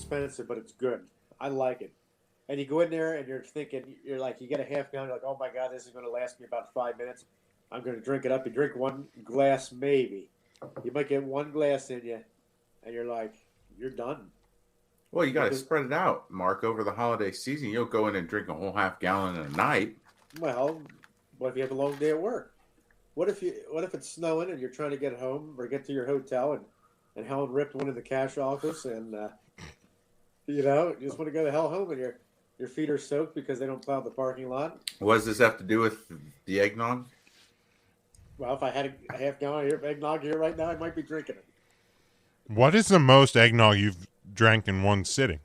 expensive, but it's good. I like it. And you go in there and you're thinking, you get a half gallon, you're like, oh my God, this is going to last me about 5 minutes. I'm going to drink it up. You drink one glass, maybe. You might get one glass in you, and you're like, you're done. Well, you got to spread it out, Mark, over the holiday season. You don't go in and drink a whole half gallon in a night. Well, what if you have a long day at work? What if it's snowing and you're trying to get home or get to your hotel and Helen ripped one in the cash office and you just want to go the hell home and your feet are soaked because they don't plow the parking lot? What does this have to do with the eggnog? Well, if I had a half gallon of eggnog here right now, I might be drinking it. What is the most eggnog you've drank in one sitting?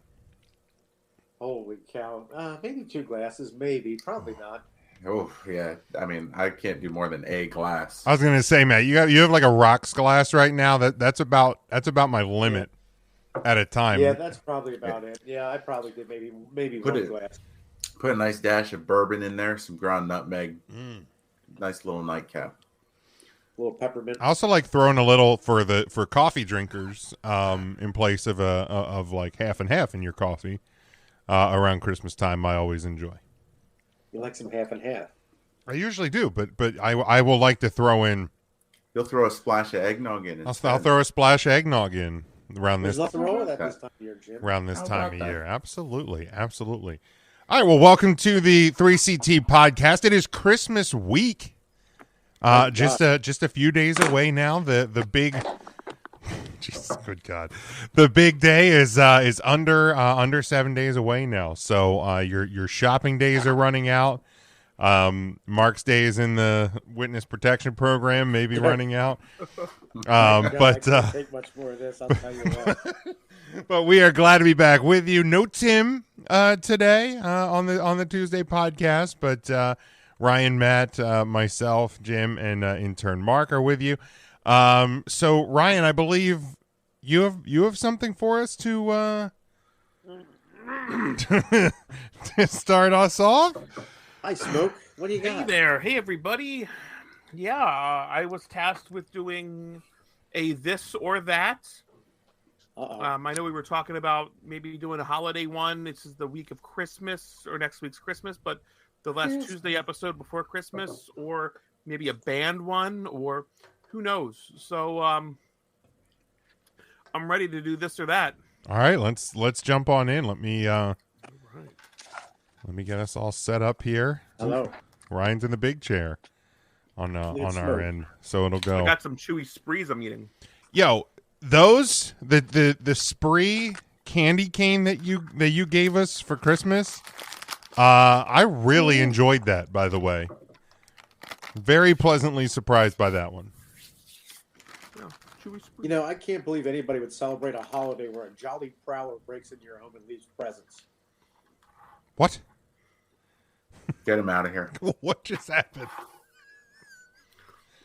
Holy cow. Maybe 2 glasses, maybe. Probably not. Oh, yeah. I mean, I can't do more than a glass. I was going to say, Matt, you have like a rocks glass right now. That's about my limit at a time. Yeah, that's probably about it. Yeah, I probably did maybe one glass. Put a nice dash of bourbon in there, some ground nutmeg. Nice little nightcap. A little peppermint. I also like throwing a little for coffee drinkers in place of like half and half in your coffee around Christmas time. I always enjoy. You like some half and half? I usually do, but I will like to throw in. You'll throw a splash of eggnog in. I'll throw a splash of eggnog in around this. There's nothing wrong with that this time of year, Jim. Around this time of year, absolutely. All right, well, welcome to the 3CT podcast. It is Christmas week. Just a few days away now. The big, Jesus, good God, the big day is under 7 days away now. So your shopping days are running out. Mark's days in the witness protection program may be running out. I can't take much more of this. I'll tell you what. But we are glad to be back with you. No Tim today on the Tuesday podcast, but. Ryan, Matt, myself, Jim, and intern Mark are with you. So Ryan, I believe you have something for us to to start us off. Hi, Smoke. What do you got? Hey there. Hey, everybody. Yeah, I was tasked with doing a this or that. I know we were talking about maybe doing a holiday one. This is the week of Christmas or next week's Christmas, but the last Tuesday episode before Christmas, or maybe a band one, or who knows. So I'm ready to do this or that. All right, let's jump on in. Let me get us all set up here. Hello. Ryan's in the big chair on our end, so it'll go. I got some chewy sprees I'm eating. Yo, those the spree candy cane that you gave us for Christmas. I really enjoyed that, by the way. Very pleasantly surprised by that one. Yeah, I can't believe anybody would celebrate a holiday where a jolly prowler breaks into your home and leaves presents. What? Get him out of here. What just happened?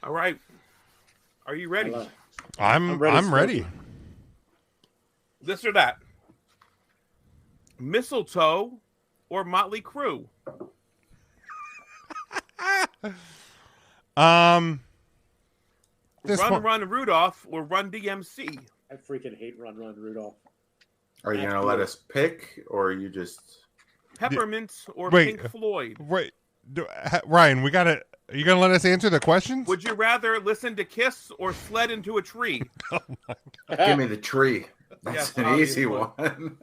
All right. Are you ready? I'm ready. This or that. Mistletoe or Motley Crue? Um, Run Rudolph or Run DMC? I freaking hate Run Rudolph. Are you gonna let us pick, or are you just Peppermint or Pink Floyd? Wait, Ryan, are you gonna let us answer the questions? Would you rather listen to Kiss or sled into a tree? Oh my God. Give me the tree. That's an easy one.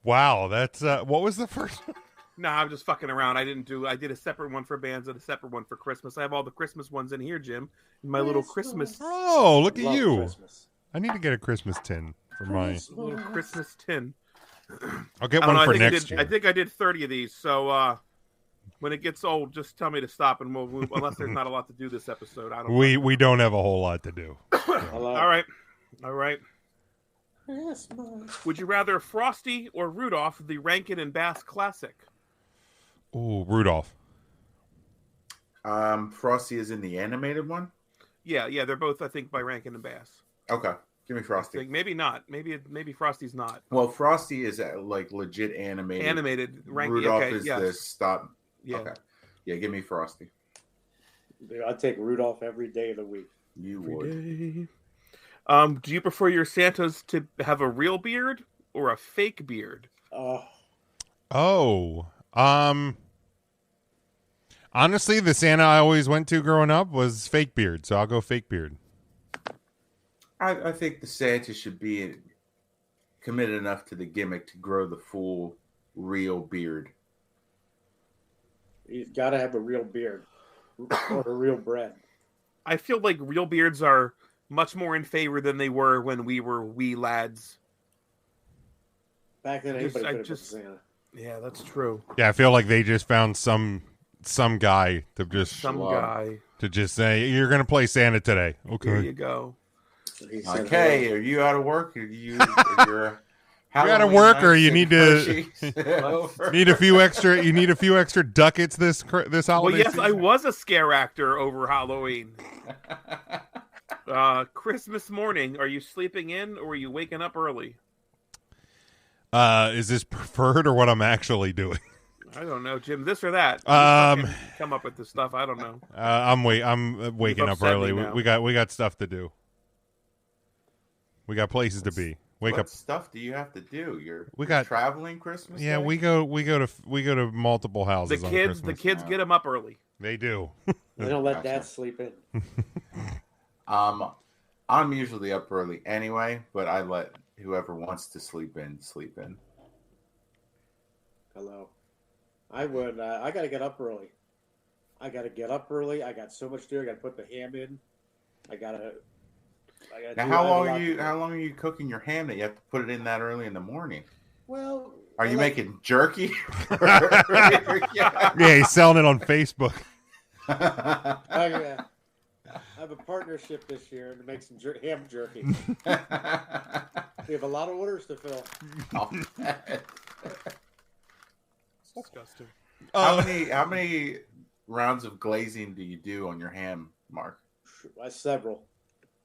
Wow, that's what was the first one? No, I'm just fucking around. I did a separate one for bands and a separate one for Christmas. I have all the Christmas ones in here, Jim. In my little Christmas. Oh, look at you. Christmas. I need to get a Christmas tin for my little Christmas tin. I'll get one for next year. I think I did 30 of these, so when it gets old, just tell me to stop and we'll move. Unless there's not a lot to do this episode. We don't have a whole lot to do. All right. Would you rather Frosty or Rudolph, the Rankin and Bass classic? Ooh, Rudolph. Frosty is in the animated one? Yeah, they're both, I think, by Rankin and Bass. Okay, give me Frosty. Maybe not. Maybe Frosty's not. Well, Frosty is like legit animated. Animated. Rankin, Rudolph okay, is yes. the stop. Yeah. Okay. Yeah, give me Frosty. I'd take Rudolph every day of the week. You would. Do you prefer your Santas to have a real beard or a fake beard? Honestly, the Santa I always went to growing up was fake beard, so I'll go fake beard. I think the Santa should be committed enough to the gimmick to grow the full real beard. He's got to have a real beard or a real bread. I feel like real beards are much more in favor than they were when we were wee lads. Back then, anybody could have been Santa. Yeah, that's true. Yeah, I feel like they just found some guy to just say, you're going to play Santa today. Okay. There you go. Okay, are you out of work? Are you out of work, or you need to need a few extra? You need a few extra ducats this holiday. Well, yes, season? I was a scare actor over Halloween. Christmas morning, are you sleeping in or are you waking up early? Is this preferred or what I'm actually doing? I don't know, Jim. This or that. Come up with this stuff. I don't know. I'm waking up early. We got stuff to do. We got places to be. What stuff do you have to do? You're traveling Christmas. Yeah, Day? we go to multiple houses. The kids get them up early. They do. They don't let Dad sleep in. I'm usually up early anyway, but I let whoever wants to sleep in. Hello. I would. I got to get up early. I got so much to do. I got to put the ham in. Now, how long are you cooking your ham that you have to put it in that early in the morning? Well, are you making jerky? Yeah, he's selling it on Facebook. I have a partnership this year to make some ham jerky. We have a lot of orders to fill. Disgusting. How many rounds of glazing do you do on your ham, Mark? Several.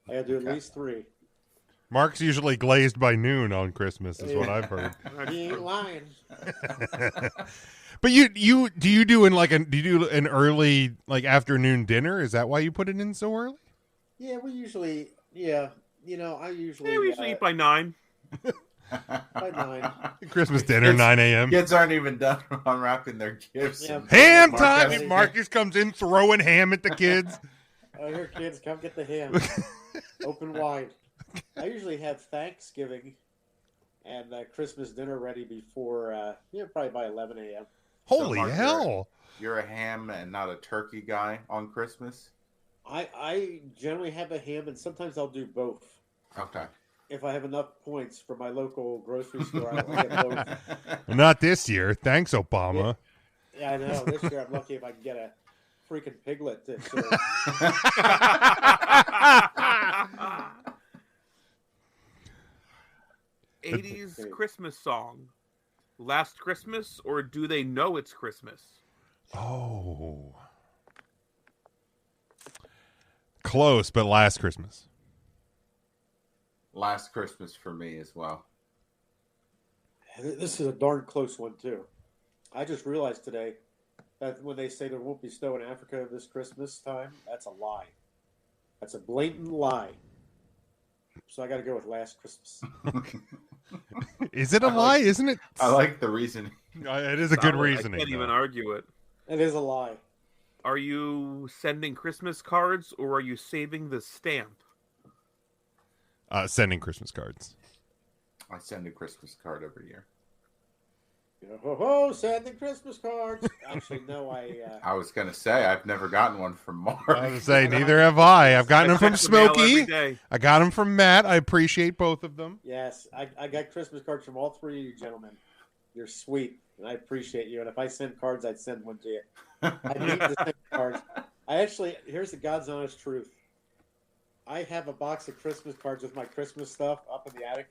I got to do at least 3. Mark's usually glazed by noon on Christmas, is what I've heard. He ain't lying. But do you do an early afternoon dinner? Is that why you put it in so early? Yeah, we usually. Yeah, I usually. We usually eat by 9. By 9. Christmas dinner, 9 a.m. Kids aren't even done unwrapping their gifts. Yeah. Ham time! Mark just comes in throwing ham at the kids. Oh, here, kids, come get the ham. Open wide. I usually have Thanksgiving and Christmas dinner ready before, probably by 11 a.m. Holy hell! You're a ham and not a turkey guy on Christmas? I generally have a ham, and sometimes I'll do both. Okay. If I have enough points from my local grocery store, I'll get both. Not this year. Thanks, Obama. Yeah, I know. This year I'm lucky if I can get a freaking piglet to serve. 80s Christmas song. Last Christmas, or Do They Know It's Christmas? Oh. Close, but Last Christmas. Last Christmas for me as well. This is a darn close one, too. I just realized today that when they say there won't be snow in Africa this Christmas time, that's a lie. That's a blatant lie. So I got to go with Last Christmas. Is it a lie? Isn't it? I like the reasoning. It is a good reasoning. I can't even argue it. It is a lie. Are you sending Christmas cards or are you saving the stamp? Sending Christmas cards. I send a Christmas card every year. Sending Christmas cards. Actually, no, I was going to say, I've never gotten one from Mark. I was going to say, neither have I. I've gotten them from Smokey. I got them from Matt. I appreciate both of them. Yes, I got Christmas cards from all 3 of you gentlemen. You're sweet, and I appreciate you. And if I send cards, I'd send one to you. I need to send cards. Here's the God's honest truth. I have a box of Christmas cards with my Christmas stuff up in the attic.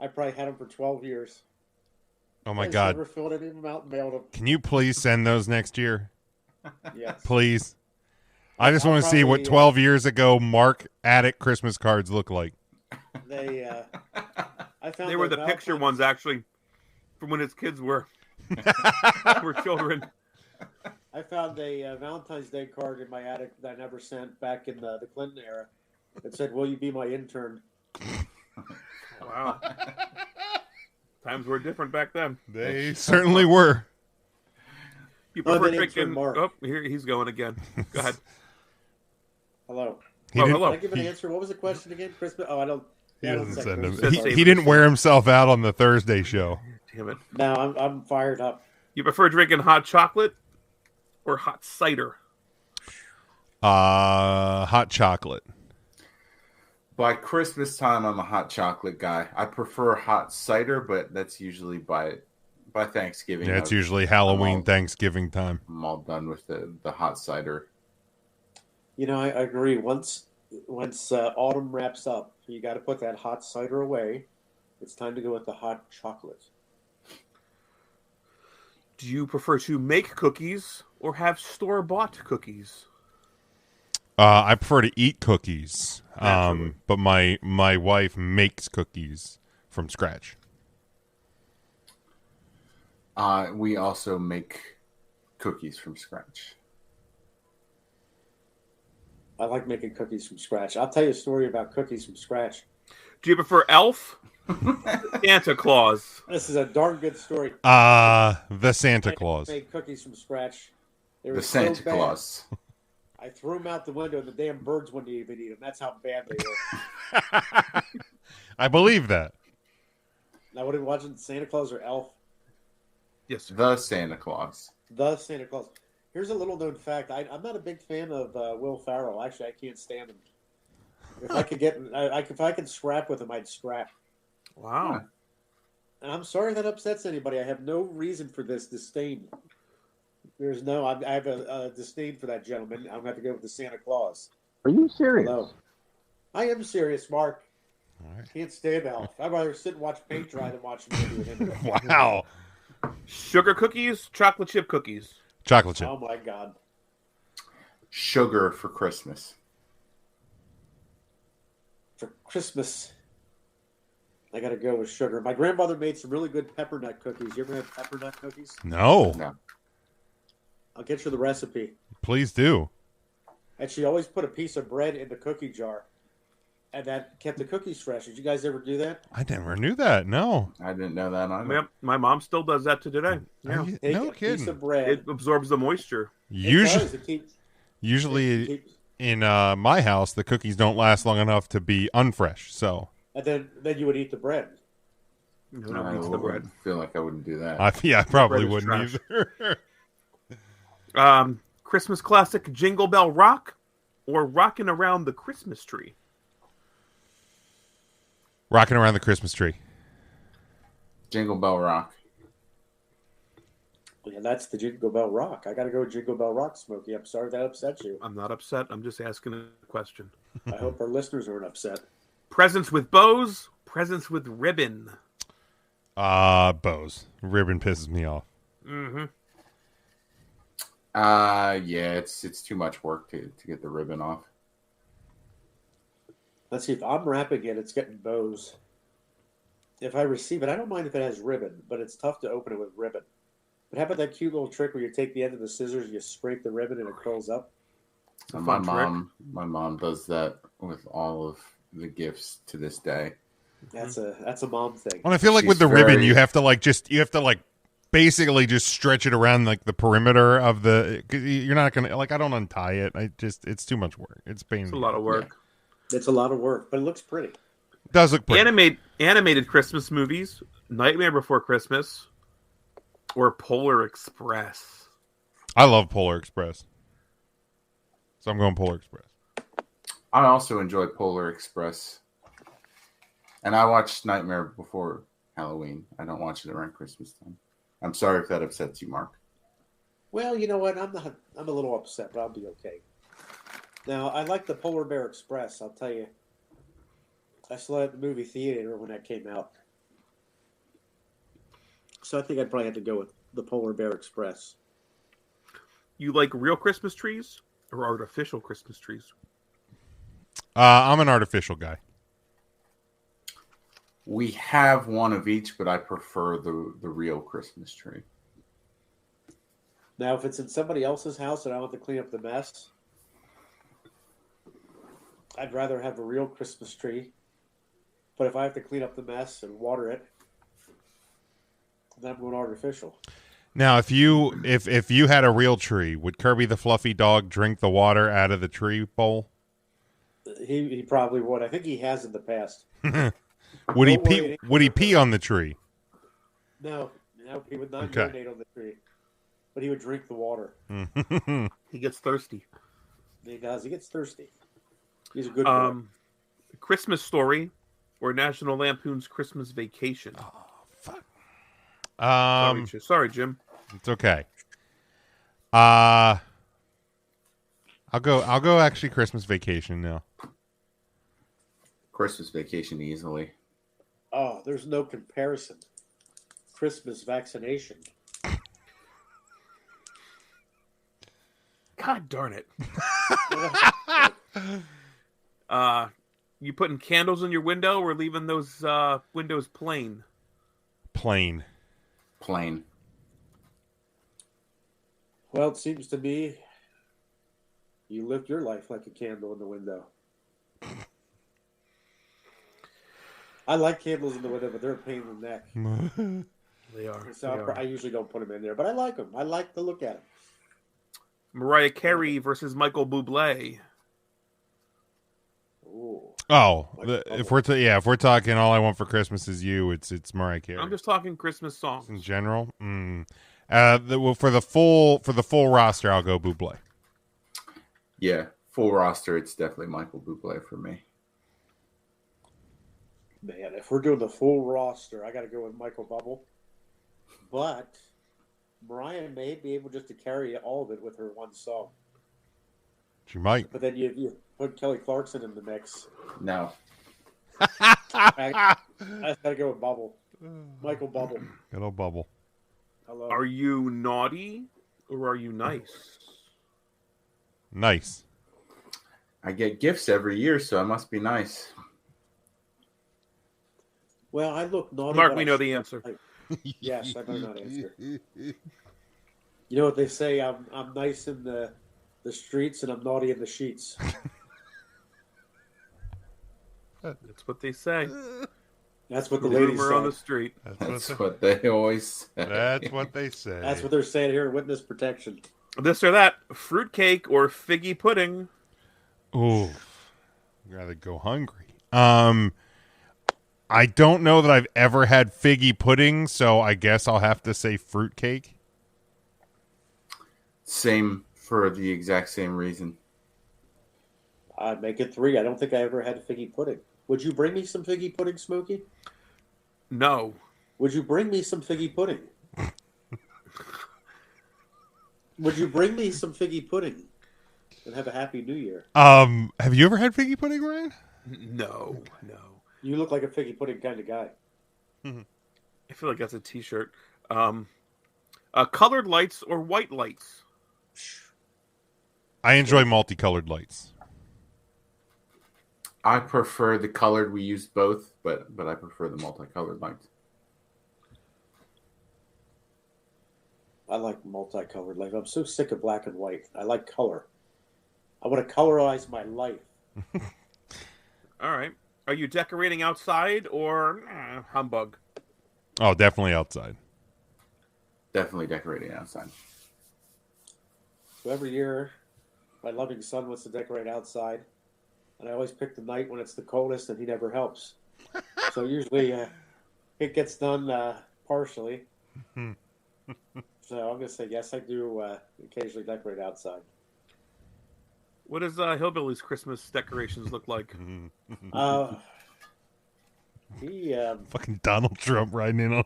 I probably had them for 12 years. Oh my God! Never filled any of them out and mailed them. Can you please send those next year? Yes, please. I just want to see what 12 years ago Mark attic Christmas cards look like. They were the picture ones actually, from when his kids were children. I found a Valentine's Day card in my attic that I never sent back in the Clinton era. It said, "Will you be my intern?" Wow. Times were different back then. They certainly were. You prefer they answered drinking? Mark. Oh, here he's going again. Go ahead. Hello. Hello. Did I give an answer? What was the question again? Christmas? Oh, I don't. He I don't doesn't think send him. Christmas. He didn't wear himself out on the Thursday show. Damn it. No, I'm fired up. You prefer drinking hot chocolate or hot cider? Hot chocolate. By Christmas time, I'm a hot chocolate guy. I prefer hot cider, but that's usually by Thanksgiving. Yeah, it's usually Halloween, Thanksgiving time. I'm all done with the hot cider. You know, I agree. Once autumn wraps up, you got to put that hot cider away. It's time to go with the hot chocolate. Do you prefer to make cookies or have store-bought cookies? I prefer to eat cookies, Naturally. but my wife makes cookies from scratch. We also make cookies from scratch. I like making cookies from scratch. I'll tell you a story about cookies from scratch. Do you prefer Elf? Santa Claus. This is a darn good story. The Santa Claus. I made cookies from scratch. They were The so Santa bad. Claus. I threw them out the window, and the damn birds wouldn't even eat them. That's how bad they were. I believe that. Now, what are you watching? Santa Claus or Elf? Yes, sir. The Santa Claus. The Santa Claus. Here's a little known fact. I'm not a big fan of Will Ferrell. Actually, I can't stand him. If I could if I could scrap with him, I'd scrap. Wow. And I'm sorry that upsets anybody. I have no reason for this disdain. I have a disdain for that gentleman. I'm going to have to go with the Santa Claus. Are you serious? Hello. I am serious, Mark. All right. Can't stand Elf. I'd rather sit and watch paint dry than watch a movie with him. Wow. Sugar cookies, chocolate chip cookies. Chocolate chip. Oh, my God. Sugar for Christmas. For Christmas, I got to go with sugar. My grandmother made some really good peppermint cookies. You ever had peppermint cookies? No. I'll get you the recipe. Please do. And she always put a piece of bread in the cookie jar. And that kept the cookies fresh. Did you guys ever do that? I never knew that. No. I didn't know that either. Yep, my mom still does that to today. Yeah. Take No a piece kidding. of bread. It absorbs the moisture. Usually in my house, the cookies don't last long enough to be unfresh. So And then you would eat the bread. No one eats the bread. feel like I wouldn't do that. I probably Bread is wouldn't trash. either. Christmas classic Jingle Bell Rock or Rockin' Around the Christmas Tree? Rocking around the Christmas tree. Jingle Bell Rock. Yeah, that's the Jingle Bell Rock. I got to go with Jingle Bell Rock, Smokey. I'm sorry that upset you. I'm not upset. I'm just asking a question. I hope our listeners aren't upset. Presents with bows, presents with ribbon. Bows. Ribbon pisses me off. Mm-hmm. Yeah, it's too much work to get the ribbon off. Let's see. If I'm wrapping it, it's getting bows. If I receive it, I don't mind if it has ribbon, but it's tough to open it with ribbon. But how about that cute little trick where you take the end of the scissors, you scrape the ribbon, and it curls up? My mom does that with all of the gifts to this day. That's a mom thing. Well, I feel like She's with the ribbon, very- you have to basically just stretch it around like the perimeter of the. 'Cause you're not gonna I don't untie it. It's too much work. It's painful. It's a lot of work. It's a lot of work, but it looks pretty. It does look pretty. Animated Christmas movies, Nightmare Before Christmas, or Polar Express. I love Polar Express, so I'm going Polar Express. I also enjoy Polar Express. And I watched Nightmare Before Halloween. I don't watch it around Christmas time. I'm sorry if that upsets you, Mark. Well, you know what? I'm a little upset, but I'll be okay. Now, I like the Polar Bear Express. I'll tell you. I saw it at the movie theater when that came out. So I think I'd probably have to go with the Polar Bear Express. You like real Christmas trees or artificial Christmas trees? I'm an artificial guy. We have one of each, but I prefer the real Christmas tree. Now, if it's in somebody else's house and I want to clean up the mess, I'd rather have a real Christmas tree But if I have to clean up the mess and water it, then I'm going artificial. Now, if you had a real tree, would Kirby the fluffy dog drink the water out of the tree bowl? He probably would. I think he has in the past. Would he pee? Would he pee on the tree? No, he would not Okay. urinate on the tree, but he would drink the water. He gets thirsty. He does. He gets thirsty. He's a good boy. Christmas Story or National Lampoon's Christmas Vacation. Oh, fuck. Sorry, Jim. It's okay. I'll go actually Christmas Vacation now. Christmas Vacation easily. Oh, there's no comparison. Christmas Vaccination. God darn it. You putting candles in your window or leaving those windows plain? Plain. Well, it seems to me you lived your life like a candle in the window. I like candles in the window, but they're a pain in the neck. They are. So I usually don't put them in there, but I like them. I like to look at them. Mariah Carey versus Michael Bublé. Ooh. Oh, if we're talking All I Want for Christmas Is You, it's Mariah Carey. I'm just talking Christmas songs in general. For the full roster, I'll go Bublé. Yeah, full roster, it's definitely Michael Bublé for me. Man, if we're doing the full roster, I got to go with Michael Bubble. But Mariah may be able just to carry all of it with her one song. She might. But then you put Kelly Clarkson in the mix. No. I got to go with Bubble. Michael Bubble. Good old Bubble. Hello. Are you naughty or are you nice? Nice. I get gifts every year, so I must be nice. Well, I look naughty. Mark, we know the answer. Yes, I better not answer. You know what they say? I'm nice in the streets and I'm naughty in the sheets. That's what they say. That's what the ladies Rumor say. on the street. That's what they always say. That's what they say. That's what they're saying here in witness protection. This or that, fruitcake or figgy pudding. Ooh, rather go hungry. I don't know that I've ever had figgy pudding, so I guess I'll have to say fruitcake. Same, for the exact same reason. I'd make it 3. I don't think I ever had figgy pudding. Would you bring me some figgy pudding, Smokey? No. Would you bring me some figgy pudding? Would you bring me some figgy pudding? And have a happy new year. Have you ever had figgy pudding, Ryan? No. You look like a figgy pudding kind of guy. I feel like that's a t-shirt. Colored lights or white lights? I enjoy multicolored lights. I prefer the colored. We used both, but I prefer the multicolored lights. I like multicolored lights. I'm so sick of black and white. I like color. I want to colorize my life. All right. Are you decorating outside or humbug? Oh, definitely outside. Definitely decorating outside. So every year, my loving son wants to decorate outside. And I always pick the night when it's the coldest, and he never helps. So usually it gets done partially. So I'm going to say yes, I do occasionally decorate outside. What does Hillbilly's Christmas decorations look like? He Fucking Donald Trump riding in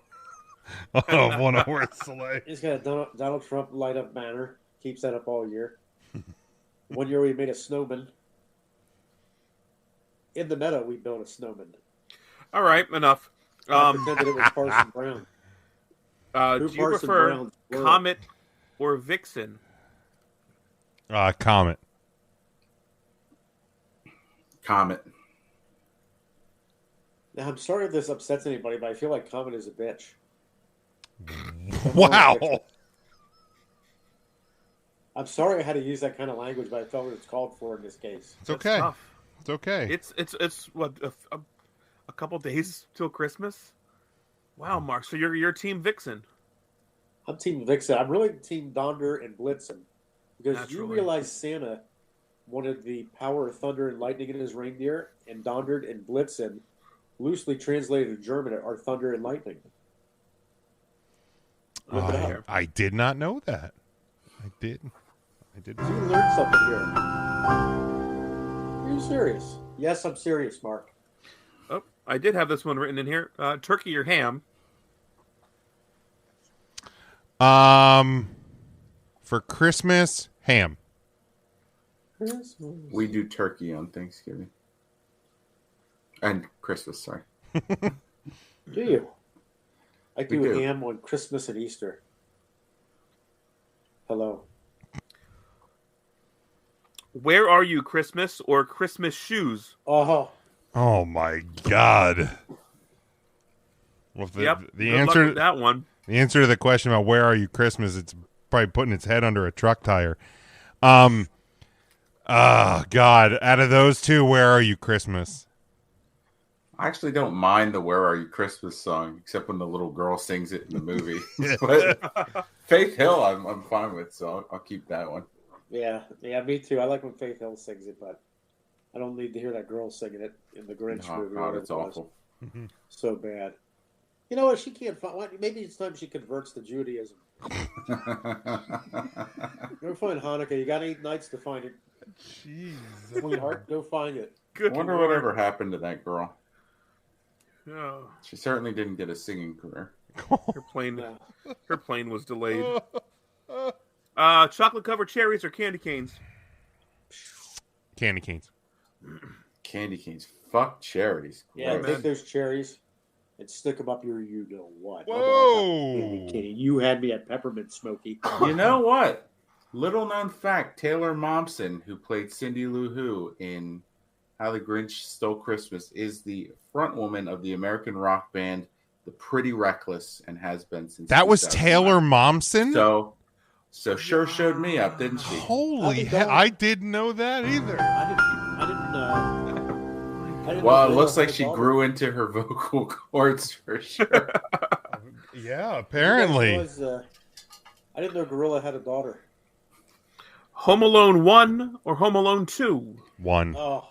on one horse sleigh. He's got a Donald Trump light up banner. Keeps that up all year. One year we made a snowman. In the meadow, we built a snowman. All right, enough. I pretended it was Parson Brown. Do you prefer Comet or Vixen? Comet. Comet. Now, I'm sorry if this upsets anybody, but I feel like Comet is a bitch. Wow. I'm sorry I had to use that kind of language, but I felt what it's called for in this case. It's okay. Tough. It's okay. It's what A couple days till Christmas. Wow, Mark. So you're Team Vixen. I'm Team Vixen. I'm really Team Donder and Blitzen. Because Naturally. you realize Santa wanted the power of thunder and lightning in his reindeer, and Donder and Blitzen, loosely translated to German, are thunder and lightning. Look it up. I did not know that. I did. You learned something here. Are you serious? Yes, I'm serious, Mark. Oh, I did have this one written in here. Turkey or ham? For Christmas, ham. Christmas. We do turkey on Thanksgiving. And Christmas, sorry. Do you? I We do do. ham on Christmas and Easter. Hello. Where are you, Christmas or Christmas shoes? Oh, Oh my God. Well, the Yep. the Good luck answer with that one. the answer to the question about where are you Christmas, it's probably putting its head under a truck tire. Oh God, out of those two, where are you Christmas? I actually don't mind the "Where Are You Christmas" song, except when the little girl sings it in the movie. But Faith Hill, I'm fine with, so I'll keep that one. yeah, me too. I like when Faith Hill sings it, but I don't need to hear that girl singing it in the Grinch No, movie. God, whatever it's it was. awful. So bad. You know what? She can't find. Maybe it's time she converts to Judaism. Go find Hanukkah. You got 8 nights to find it. Jeez. Sweetheart, go find it. I Good wonder Lord. whatever happened to that girl. Oh, She certainly didn't get a singing career. her plane. No. Her plane was delayed. Chocolate covered cherries or candy canes? Candy canes. Candy canes. Fuck cherries. Yeah, Gross. take those cherries and stick them up your you know what. Whoa. Candy cane. You had me at peppermint smoky. You know what? Little known fact, Taylor Momsen, who played Cindy Lou Who in How the Grinch Stole Christmas, is the front woman of the American rock band The Pretty Reckless and has been since That was 2009. Taylor Momsen? So sure showed me up, didn't she? Holy How's it hell, going? I didn't know that either. I didn't Well, know it looks Gorilla like had a she daughter. grew into her vocal cords for sure. Yeah, You apparently. guys realize, I didn't know Gorilla had a daughter. Home Alone 1 or Home Alone 2? One. Oh,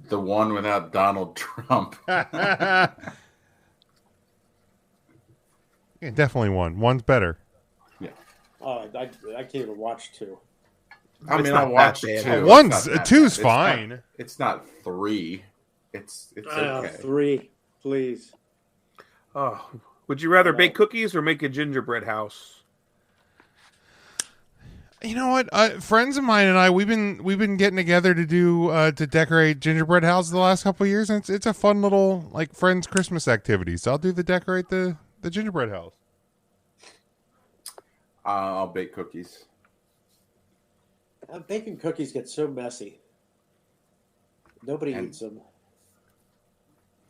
The one without Donald Trump. Yeah, definitely one. One's better. I can't even watch 2. I It's mean, not I watched that bad. two. It's One's not that two's bad. fine. It's not 3. It's okay. 3, please. Oh, would you rather bake cookies or make a gingerbread house? You know what? Friends of mine and I, we've been getting together to do to decorate gingerbread houses the last couple of years, and it's a fun little like friends Christmas activity. So I'll do the decorate the gingerbread house. I'll bake cookies. Baking cookies get so messy. Nobody And- eats them.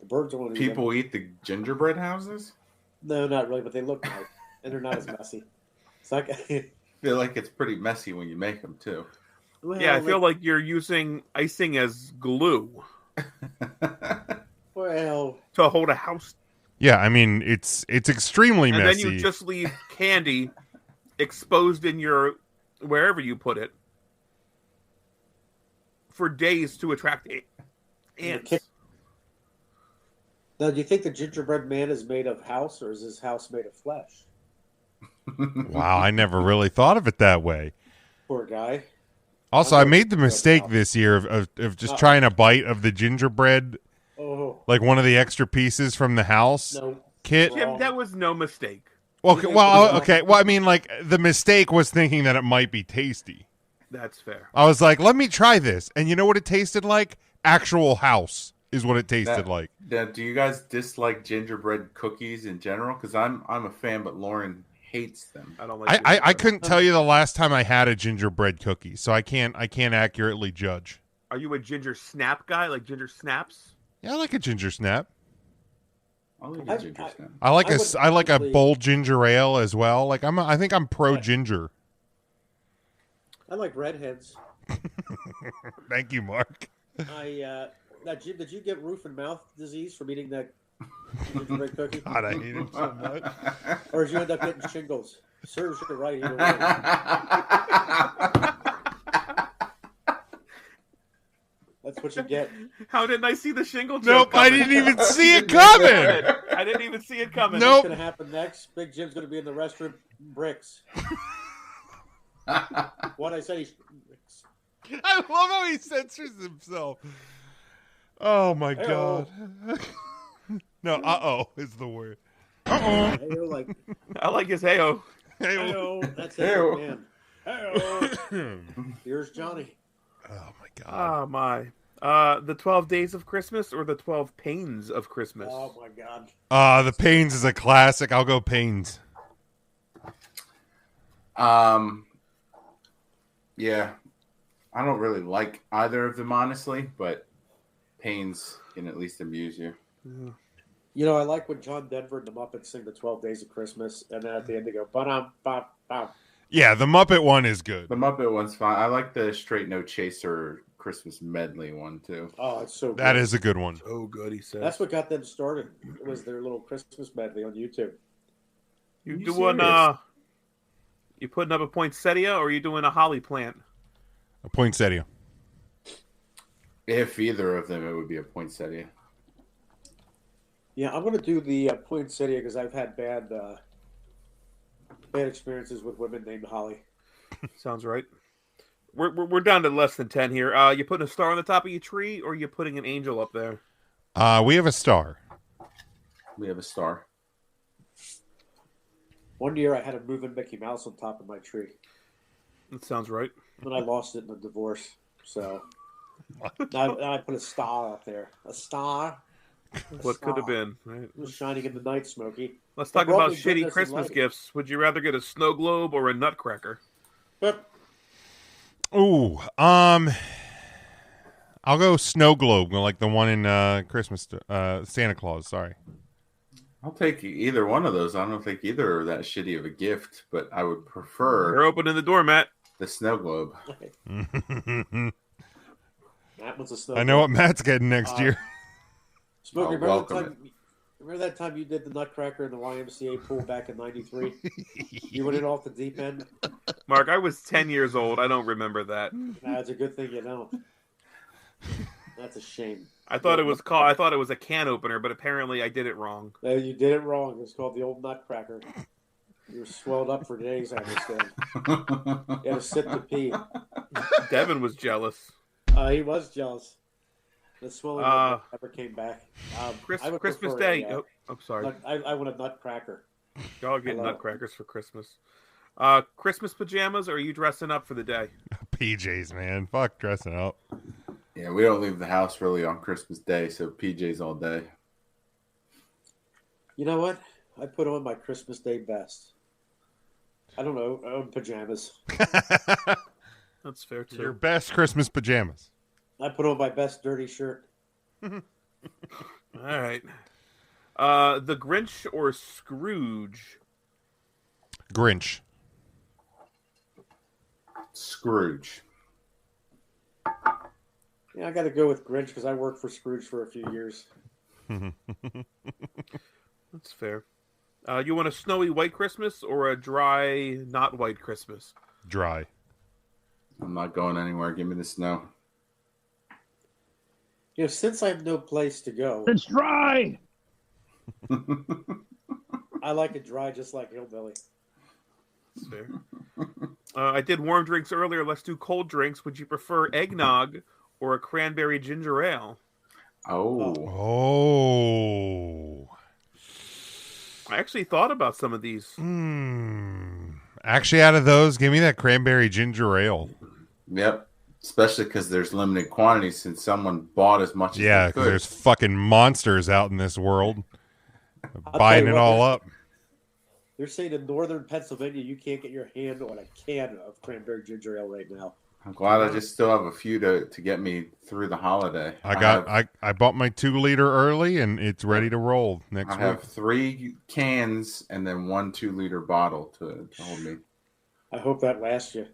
The birds don't eat People eat the gingerbread houses? them. No, not really, but they look nice, and they're not as messy. It's like, I feel like it's pretty messy when you make them too. well, Yeah, I feel like you're using icing as glue well, to hold a house. Yeah, I mean it's extremely And messy. then you just leave candy exposed in your wherever you put it for days to attract ants. Now, do you think the gingerbread man is made of house, or is his house made of flesh? Wow, I never really thought of it that way. Poor guy. Also, I I know made the it's mistake out. this year of just Oh. trying a bite of the gingerbread, Oh like one of the extra pieces from the house no! kit. Jim, that was no mistake. Well, You well, think- okay. Well, I mean, like the mistake was thinking that it might be tasty. That's fair. I was like, let me try this, and you know what it tasted like? Actual house is what it tasted like. Now, do you guys dislike gingerbread cookies in general? Because I'm a fan, but Lauren hates them. I don't like. I gingerbread. couldn't tell you the last time I had a gingerbread cookie, so I can't accurately judge. Are you a ginger snap guy? Like ginger snaps? Yeah, I like a ginger snap. I'll eat I- a ginger snap. I like I a would I like a actually- bold ginger ale as well. Like I think I'm pro ginger. I like redheads. Thank you, Mark. I did you get roof and mouth disease from eating that gingerbread cookie? God, I hate him so much. Or did you end up getting shingles? Serves you right either way. That's what you get. How didn't I see the shingle joke Nope, I coming? didn't even see it coming. I didn't even see it coming. Nope. What's going to happen next? Big Jim's going to be in the restroom. Bricks. What I said, I love how he censors himself. Oh my God. No, is the word. Hey-o, like, I like his hey-o. hey-o, that's Hey-o. it, man. Hey-o. Here's Johnny. Oh my God. Oh my. The 12 Days of Christmas or the 12 Pains of Christmas? Oh my God. The Pains is a classic. I'll go Pains. Yeah. I don't really like either of them, honestly, but Pains can at least amuse you. You know, I like when John Denver and the Muppets sing the 12 Days of Christmas, and then at the end they go, ba-dum-bum-bum. Yeah, the Muppet one is good. The Muppet one's fine. I like the Straight No Chaser Christmas medley one, too. Oh, it's so good. That is a good one. Oh, good, he said. That's what got them started. It was their little Christmas medley on YouTube. You You doing, serious? you putting up a poinsettia or are you doing a holly plant? A poinsettia. If either of them, it would be a poinsettia. Yeah, I'm going to do the poinsettia because I've had bad experiences with women named Holly. Sounds right. We're down to less than 10 here. You putting a star on the top of your tree or you putting an angel up there? We have a star. We have a star. One year I had a moving Mickey Mouse on top of my tree. That sounds right. And I lost it in a divorce. So now I put a star up there. A star. What could have been? Right? It was shining in the night, Smokey. Let's It talk brought about me shitty goodness and Christmas light. gifts. Would you rather get a snow globe or a nutcracker? But Ooh, I'll go snow globe, like the one in Christmas, Santa Claus. Sorry. I'll take either one of those. I don't think either are that shitty of a gift, but I would prefer You're opening the door, Matt. the snow globe. that was a snow. I know what Matt's getting next year. Smokey, I'll remember that time you did the Nutcracker in the YMCA pool back in '93? You went in off the deep end. Mark, I was 10 years old. I don't remember that. That's a good thing you don't. That's a shame. I thought it was a can opener, but apparently I did it wrong. You did it wrong. It's called the old Nutcracker. You were swelled up for days, I understand. You had to sit to pee. Devin was jealous. He was jealous. The swelling never came back. I would Christmas prefer Day. a, I'm sorry. I want a Nutcracker. Y'all getting Hello. nutcrackers for Christmas. Christmas pajamas, or are you dressing up for the day? PJs, man. Fuck dressing up. Yeah, we don't leave the house really on Christmas Day, so PJs all day. You know what? I put on my Christmas Day best. I don't know. I own pajamas. That's fair too. Your best Christmas pajamas. I put on my best dirty shirt. All right. The Grinch or Scrooge? Grinch. Scrooge. Yeah, I got to go with Grinch because I worked for Scrooge for a few years. That's fair. You want a snowy white Christmas or a dry, not white Christmas? Dry. I'm not going anywhere. Give me the snow. You know, since I have no place to go, It's dry. I like it dry, just like Hillbilly. That's fair. I did warm drinks earlier. Let's do cold drinks. Would you prefer eggnog or a cranberry ginger ale? Oh. Oh. I actually thought about some of these. Actually, out of those, give me that cranberry ginger ale. Yep. Especially because there's limited quantities since someone bought as much as Yeah, they because could. there's fucking monsters out in this world I'll buying tell it you what, all up. They're saying in northern Pennsylvania you can't get your hand on a can of cranberry ginger ale right now. I'm glad I just still have a few to get me through the holiday. I bought my 2-liter early and it's ready to roll next I week. have 3 cans and then 1 2-liter bottle to hold me. I hope that lasts you.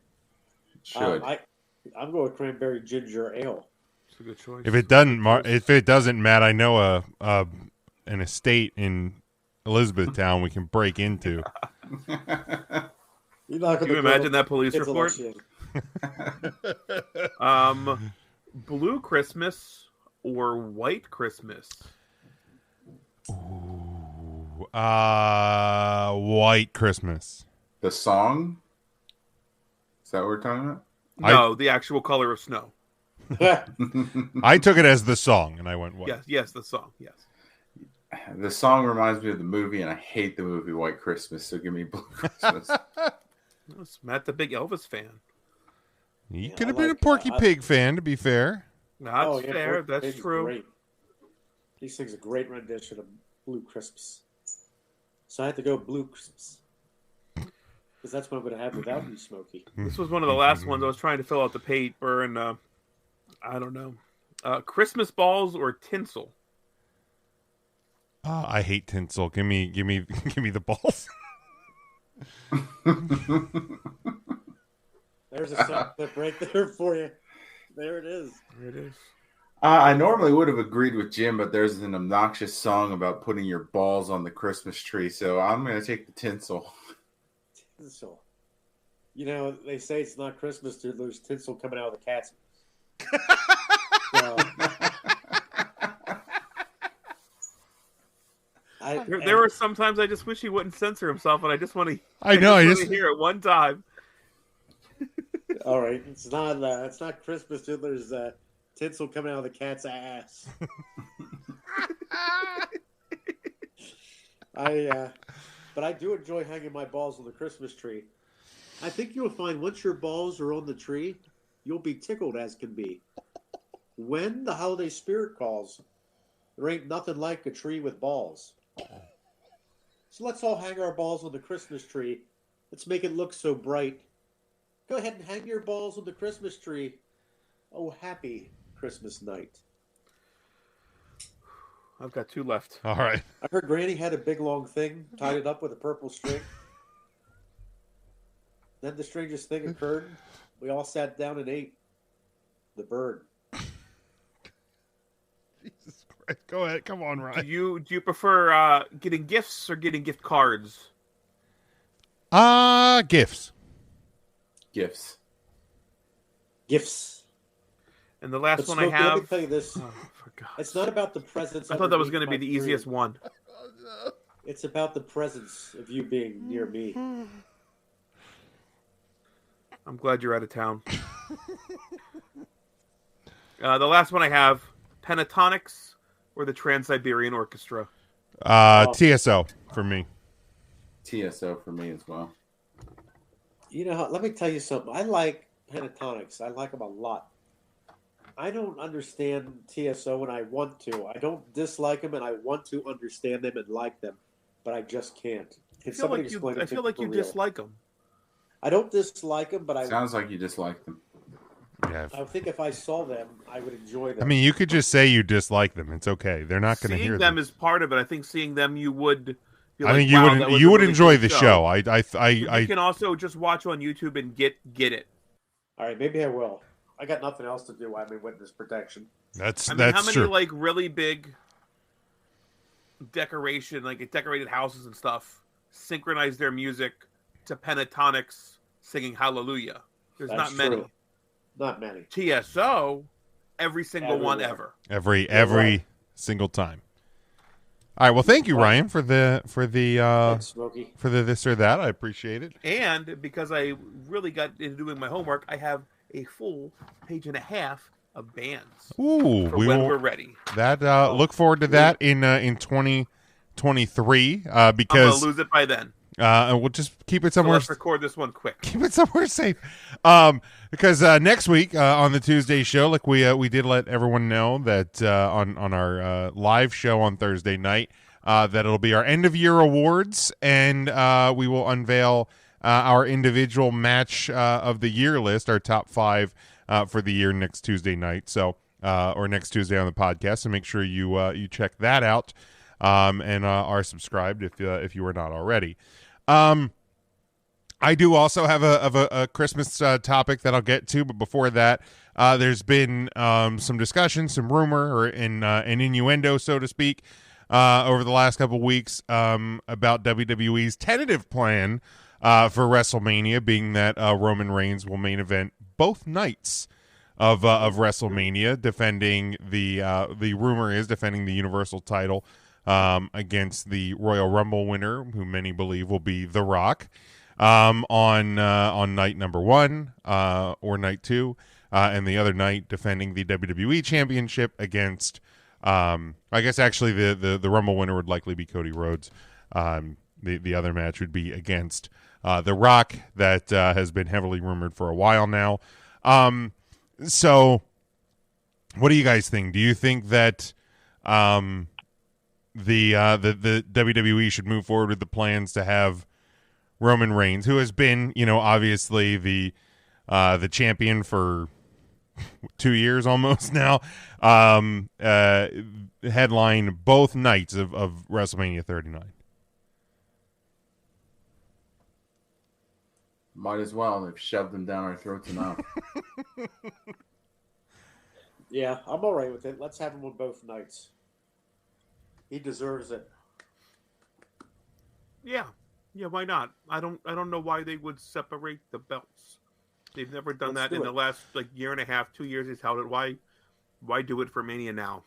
Should. I'm going with cranberry ginger ale. It's a good choice. If it doesn't, Matt, I know an estate in Elizabethtown we can break into. Can you imagine that police report? Blue Christmas or White Christmas? Ooh, White Christmas. The song? Is that what we're talking about? No, the actual color of snow. I took it as the song, and I went white. Yes, the song. Yes. The song reminds me of the movie, and I hate the movie White Christmas, so give me Blue Christmas. Matt, the big Elvis fan. He could have been a Porky Pig fan, to be fair. That's fair. That's Pig's true. Great. He sings a great rendition of Blue Christmas. So I had to go Blue Christmas. Because that's what I'm going to have without you, Smokey. This was one of the last ones. I was trying to fill out the paper, and I don't know. Christmas balls or tinsel? I hate tinsel. Give me the balls. There's a sound clip right there for you. There it is. There it is. I normally would have agreed with Jim, but there's an obnoxious song about putting your balls on the Christmas tree, so I'm going to take the tinsel. Tinsel. You know, they say it's not Christmas till there's tinsel coming out of the cat's. There are sometimes I just wish he wouldn't censor himself, and I just want to. I just hear it one time. All right, it's not Christmas till there's tinsel coming out of the cat's ass. But I do enjoy hanging my balls on the Christmas tree. I think you'll find once your balls are on the tree, you'll be tickled as can be. When the holiday spirit calls, there ain't nothing like a tree with balls. So let's all hang our balls on the Christmas tree. Let's make it look so bright. Go ahead and hang your balls on the Christmas tree. Oh, happy Christmas night. I've got 2 left. All right. I heard Granny had a big long thing, tied it up with a purple string. Then the strangest thing occurred. We all sat down and ate the bird. Jesus Christ. Go ahead. Come on, Ryan. Do you prefer getting gifts or getting gift cards? Gifts. Gifts. And the last one Smokey, I have. let me tell you this. Oh, for God's it's not about the presents. I thought that was going to be the easiest one. It's about the presence of you being near me. I'm glad you're out of town. The last one I have, Pentatonics or the Trans-Siberian Orchestra? TSO for me. TSO for me as well. You know, let me tell you something. I like Pentatonics. I like them a lot. I don't understand TSO and I want to. I don't dislike them and I want to understand them and like them, but I just can't. I feel like you dislike them. I don't dislike them, but Sounds like you dislike them. Yeah. I think if I saw them, I would enjoy them. I mean, you could just say you dislike them. It's okay. They're not going to hear them. Seeing them is part of it. I think seeing them, you would. I think you would enjoy the show. You can also just watch on YouTube and get it. All right, maybe I will. I got nothing else to do. I'm in witness protection. That's how many true. like really big decorated houses and stuff synchronize their music to Pentatonics singing Hallelujah? There's not many. True. Not many. TSO, every single one ever. Every single time. All right. Well, thank you, Ryan, for the Thanks, Smokey. for the this or that. I appreciate it. And because I really got into doing my homework, I have a full page and a half of bands. Ooh, we're ready. That look forward to that in 2023 because I'm gonna lose it by then. And we'll just keep it somewhere. So let's record this one quick. Keep it somewhere safe. Because next week on the Tuesday show, like we did let everyone know that on our live show on Thursday night that it'll be our end of year awards, and we will unveil our individual match of the year list, our top 5 for the year next Tuesday night. So or next Tuesday on the podcast. So make sure you check that out and are subscribed if you are not already. I do also have a Christmas topic that I'll get to, but before that, there's been some discussion, some rumor, or an innuendo, so to speak, over the last couple weeks about WWE's tentative plan for WrestleMania, being that Roman Reigns will main event both nights of WrestleMania, defending the rumor is defending the Universal title against the Royal Rumble winner, who many believe will be The Rock. On night number 1 or night 2, and the other night defending the WWE Championship against, I guess actually the Rumble winner would likely be Cody Rhodes. The other match would be against The Rock, that has been heavily rumored for a while now. So what do you guys think? Do you think that the WWE should move forward with the plans to have Roman Reigns, who has been, obviously the champion for 2 years almost now, headline both nights of WrestleMania 39? Might as well. They've shoved them down our throats enough. Yeah, I'm all right with it. Let's have him on both nights. He deserves it. Yeah. Yeah, why not? I don't know why they would separate the belts. They've never done that in the last year and a half, 2 years he's held it. Why do it for Mania now?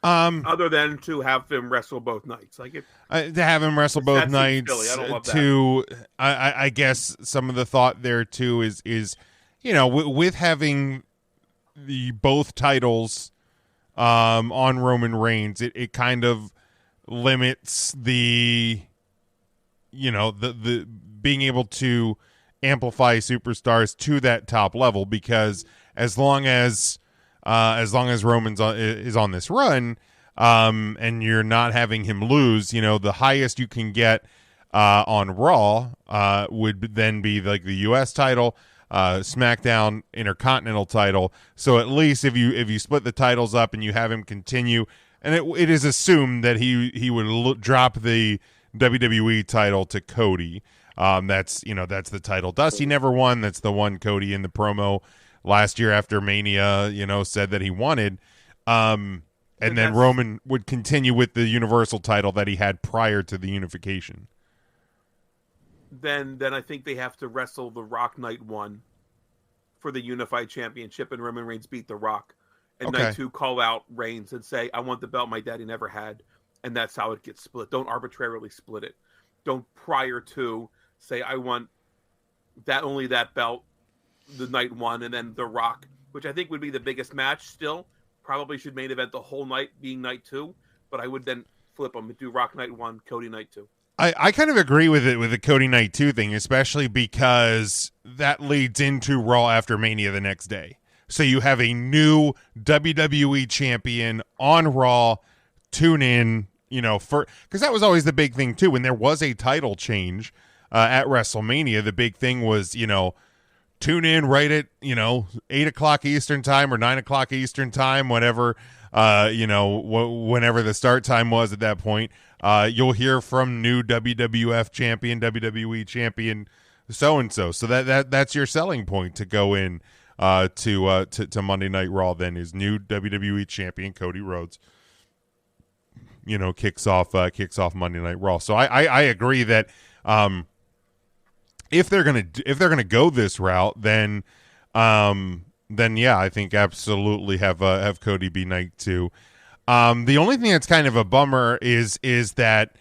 Other than to have him wrestle both nights, to have him wrestle both nights. Silly. I don't love that. I guess some of the thought there too is with having the both titles on Roman Reigns, it kind of limits the being able to amplify superstars to that top level, because as long as Roman's is on this run, and you're not having him lose, the highest you can get on Raw would then be like the U.S. title, SmackDown Intercontinental title. So at least if you split the titles up and you have him continue, and it is assumed that he would drop the WWE title to Cody. That's the title Dusty never won. That's the one Cody in the promo last year after Mania, said that he wanted. And then Roman would continue with the Universal title that he had prior to the unification. Then I think they have to wrestle The Rock night 1 for the Unified Championship, and Roman Reigns beat The Rock. And night 2 call out Reigns and say, I want the belt my daddy never had. And that's how it gets split. Don't arbitrarily split it. Don't prior to say, I want only that belt the night 1, and then The Rock, which I think would be the biggest match still. Probably should main event the whole night being night 2, but I would then flip them and do Rock night 1, Cody night 2. I kind of agree with the Cody night 2 thing, especially because that leads into Raw after Mania the next day. So you have a new WWE champion on Raw. Tune in, because that was always the big thing too. When there was a title change at WrestleMania, the big thing was, tune in right at 8:00 Eastern time or 9:00 Eastern time, whatever. Whenever the start time was at that point, you'll hear from new WWF champion, WWE champion, so and so. So that's your selling point to go in to Monday Night Raw. Then is new WWE champion Cody Rhodes. Kicks off Monday Night Raw. So I agree that if they're gonna go this route, then yeah, I think absolutely have Cody be night 2. The only thing that's kind of a bummer is that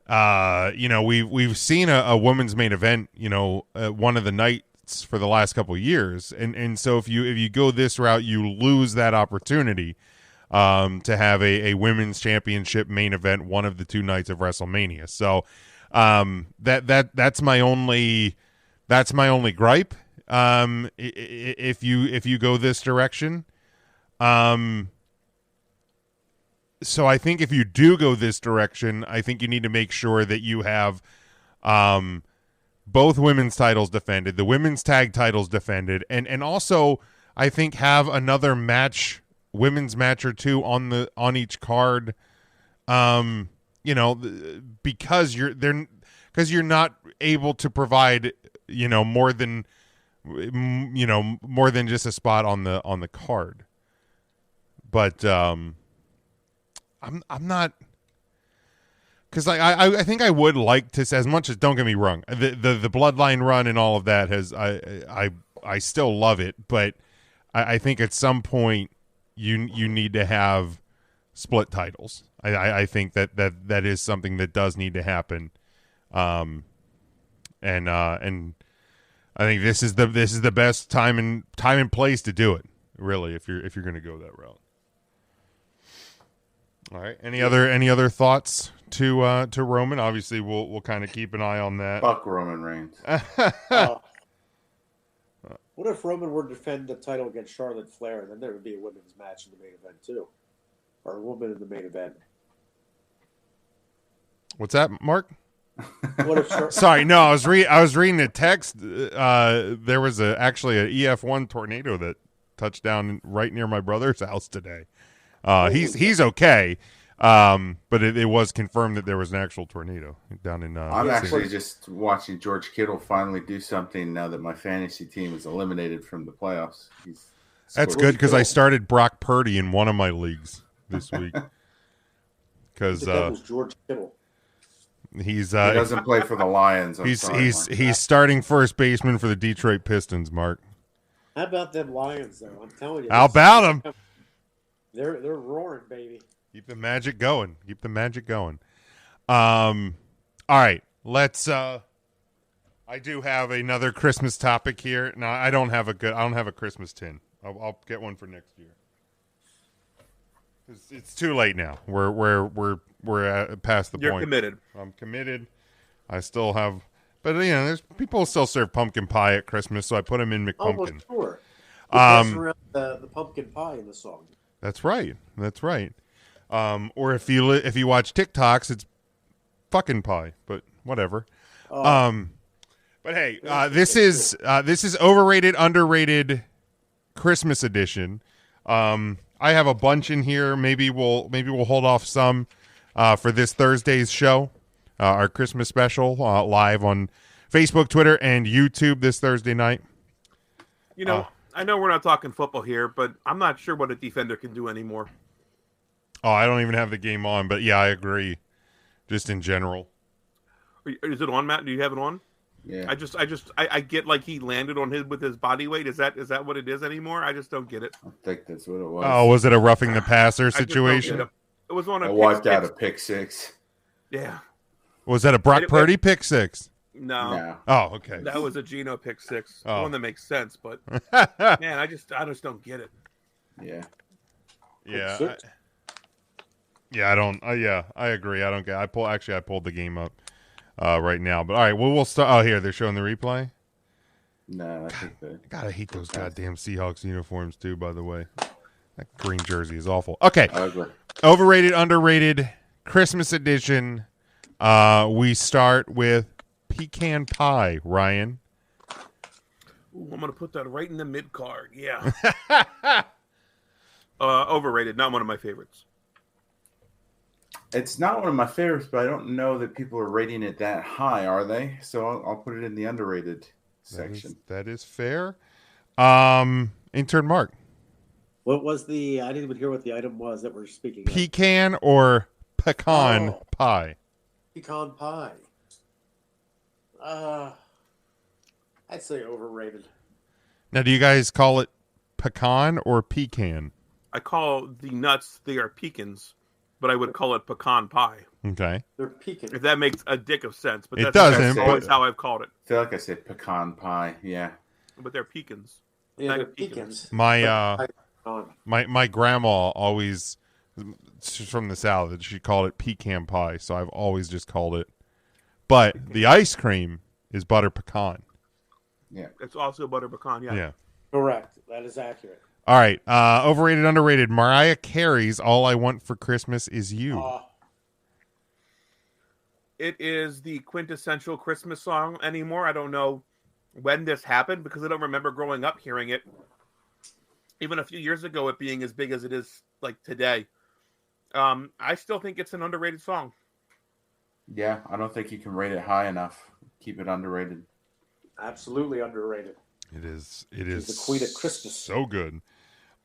we've seen a women's main event, one of the nights for the last couple of years, and so if you go this route, you lose that opportunity to have a women's championship main event one of the 2 nights of WrestleMania. So that's my only gripe. If you go this direction, so I think if you do go this direction, I think you need to make sure that you have both women's titles defended, the women's tag titles defended, and also I think have another match, women's match or 2 on each card. Because because you're not able to provide, more than just a spot on the card. But I'm not, because I think I would like to, as much as, don't get me wrong, the bloodline run and all of that I still love it, but I think at some point you need to have split titles. I think that is something that does need to happen. And I think this is the best time and place to do it, really, if you're going to go that route. All right. Any other thoughts to Roman? Obviously, we'll kind of keep an eye on that. Fuck Roman Reigns. What if Roman were to defend the title against Charlotte Flair? Then there would be a women's match in the main event too, or a woman in the main event. What's that, Mark? What if Sorry, no, I was reading the text. There was actually an EF1 tornado that touched down right near my brother's house today. He's okay, but it was confirmed that there was an actual tornado down in. I'm actually just watching George Kittle finally do something now that my fantasy team is eliminated from the playoffs. That's good because I started Brock Purdy in one of my leagues this week. Because George Kittle. He doesn't play for the Lions. He's starting first baseman for the Detroit Pistons, Mark. How about them Lions, though? I'm telling you. How about them? They're roaring, baby. Keep the magic going. All right, let's. I do have another Christmas topic here. No, I don't have a Christmas tin. I'll get one for next year. It's too late now. We're past the point. You're committed. I'm committed. I still have, but there's people still serve pumpkin pie at Christmas, so I put them in McPumpkin. Oh, sure. Around the pumpkin pie in the song. That's right. Or if you watch TikToks, it's fucking pie. But whatever. But hey, this is overrated, underrated Christmas edition. I have a bunch in here. Maybe we'll hold off some for this Thursday's show, our Christmas special, live on Facebook, Twitter, and YouTube this Thursday night. I know we're not talking football here, but I'm not sure what a defender can do anymore. Oh, I don't even have the game on, but yeah, I agree. Just in general. Is it on, Matt? Do you have it on? Yeah. I get like he landed on with his body weight. Is that what it is anymore? I just don't get it. I think that's what it was. Oh, was it a roughing the passer situation? It was on a. I wiped out a pick six. Yeah. Was that a Brock Purdy pick six? No. Oh, okay. That was a Geno pick six. Oh. One that makes sense, but man, I just don't get it. Yeah. Yeah. I don't. I agree. I don't get. I pulled the game up right now. But all right. Well, we'll start. Oh, here they're showing the replay. No, I think that. God, I hate those goddamn Seahawks uniforms too. By the way, that green jersey is awful. Okay. Overrated, underrated, Christmas edition. We start with pecan pie, Ryan. Ooh, I'm gonna put that right in the mid card. Yeah. Overrated, not one of my favorites. It's not one of my favorites, but I don't know that people are rating it that high, are they? So I'll put it in the underrated section. That is fair. Intern Mark. What was the? I didn't even hear what the item was that we're speaking. Pecan or pecan pie? Pecan pie. I'd say overrated. Now, do you guys call it pecan or pecan? I call the nuts, they are pecans, but I would call it pecan pie. Okay. They're pecan. If that makes a dick of sense. But it doesn't. That's how I've called it. I feel like I said pecan pie. Yeah. But they're pecans. Yeah, they're pecans. My grandma always, she's from the South, she called it pecan pie, so I've always just called it. But the ice cream is butter pecan. Yeah. It's also butter pecan, yeah. Correct. That is accurate. All right. Overrated, underrated. Mariah Carey's All I Want for Christmas Is You. It is the quintessential Christmas song anymore. I don't know when this happened because I don't remember growing up hearing it. Even a few years ago, it being as big as it is like today. I still think it's an underrated song. Yeah, I don't think you can rate it high enough. Keep it underrated. Absolutely underrated. It is. She's the queen of Christmas. So good.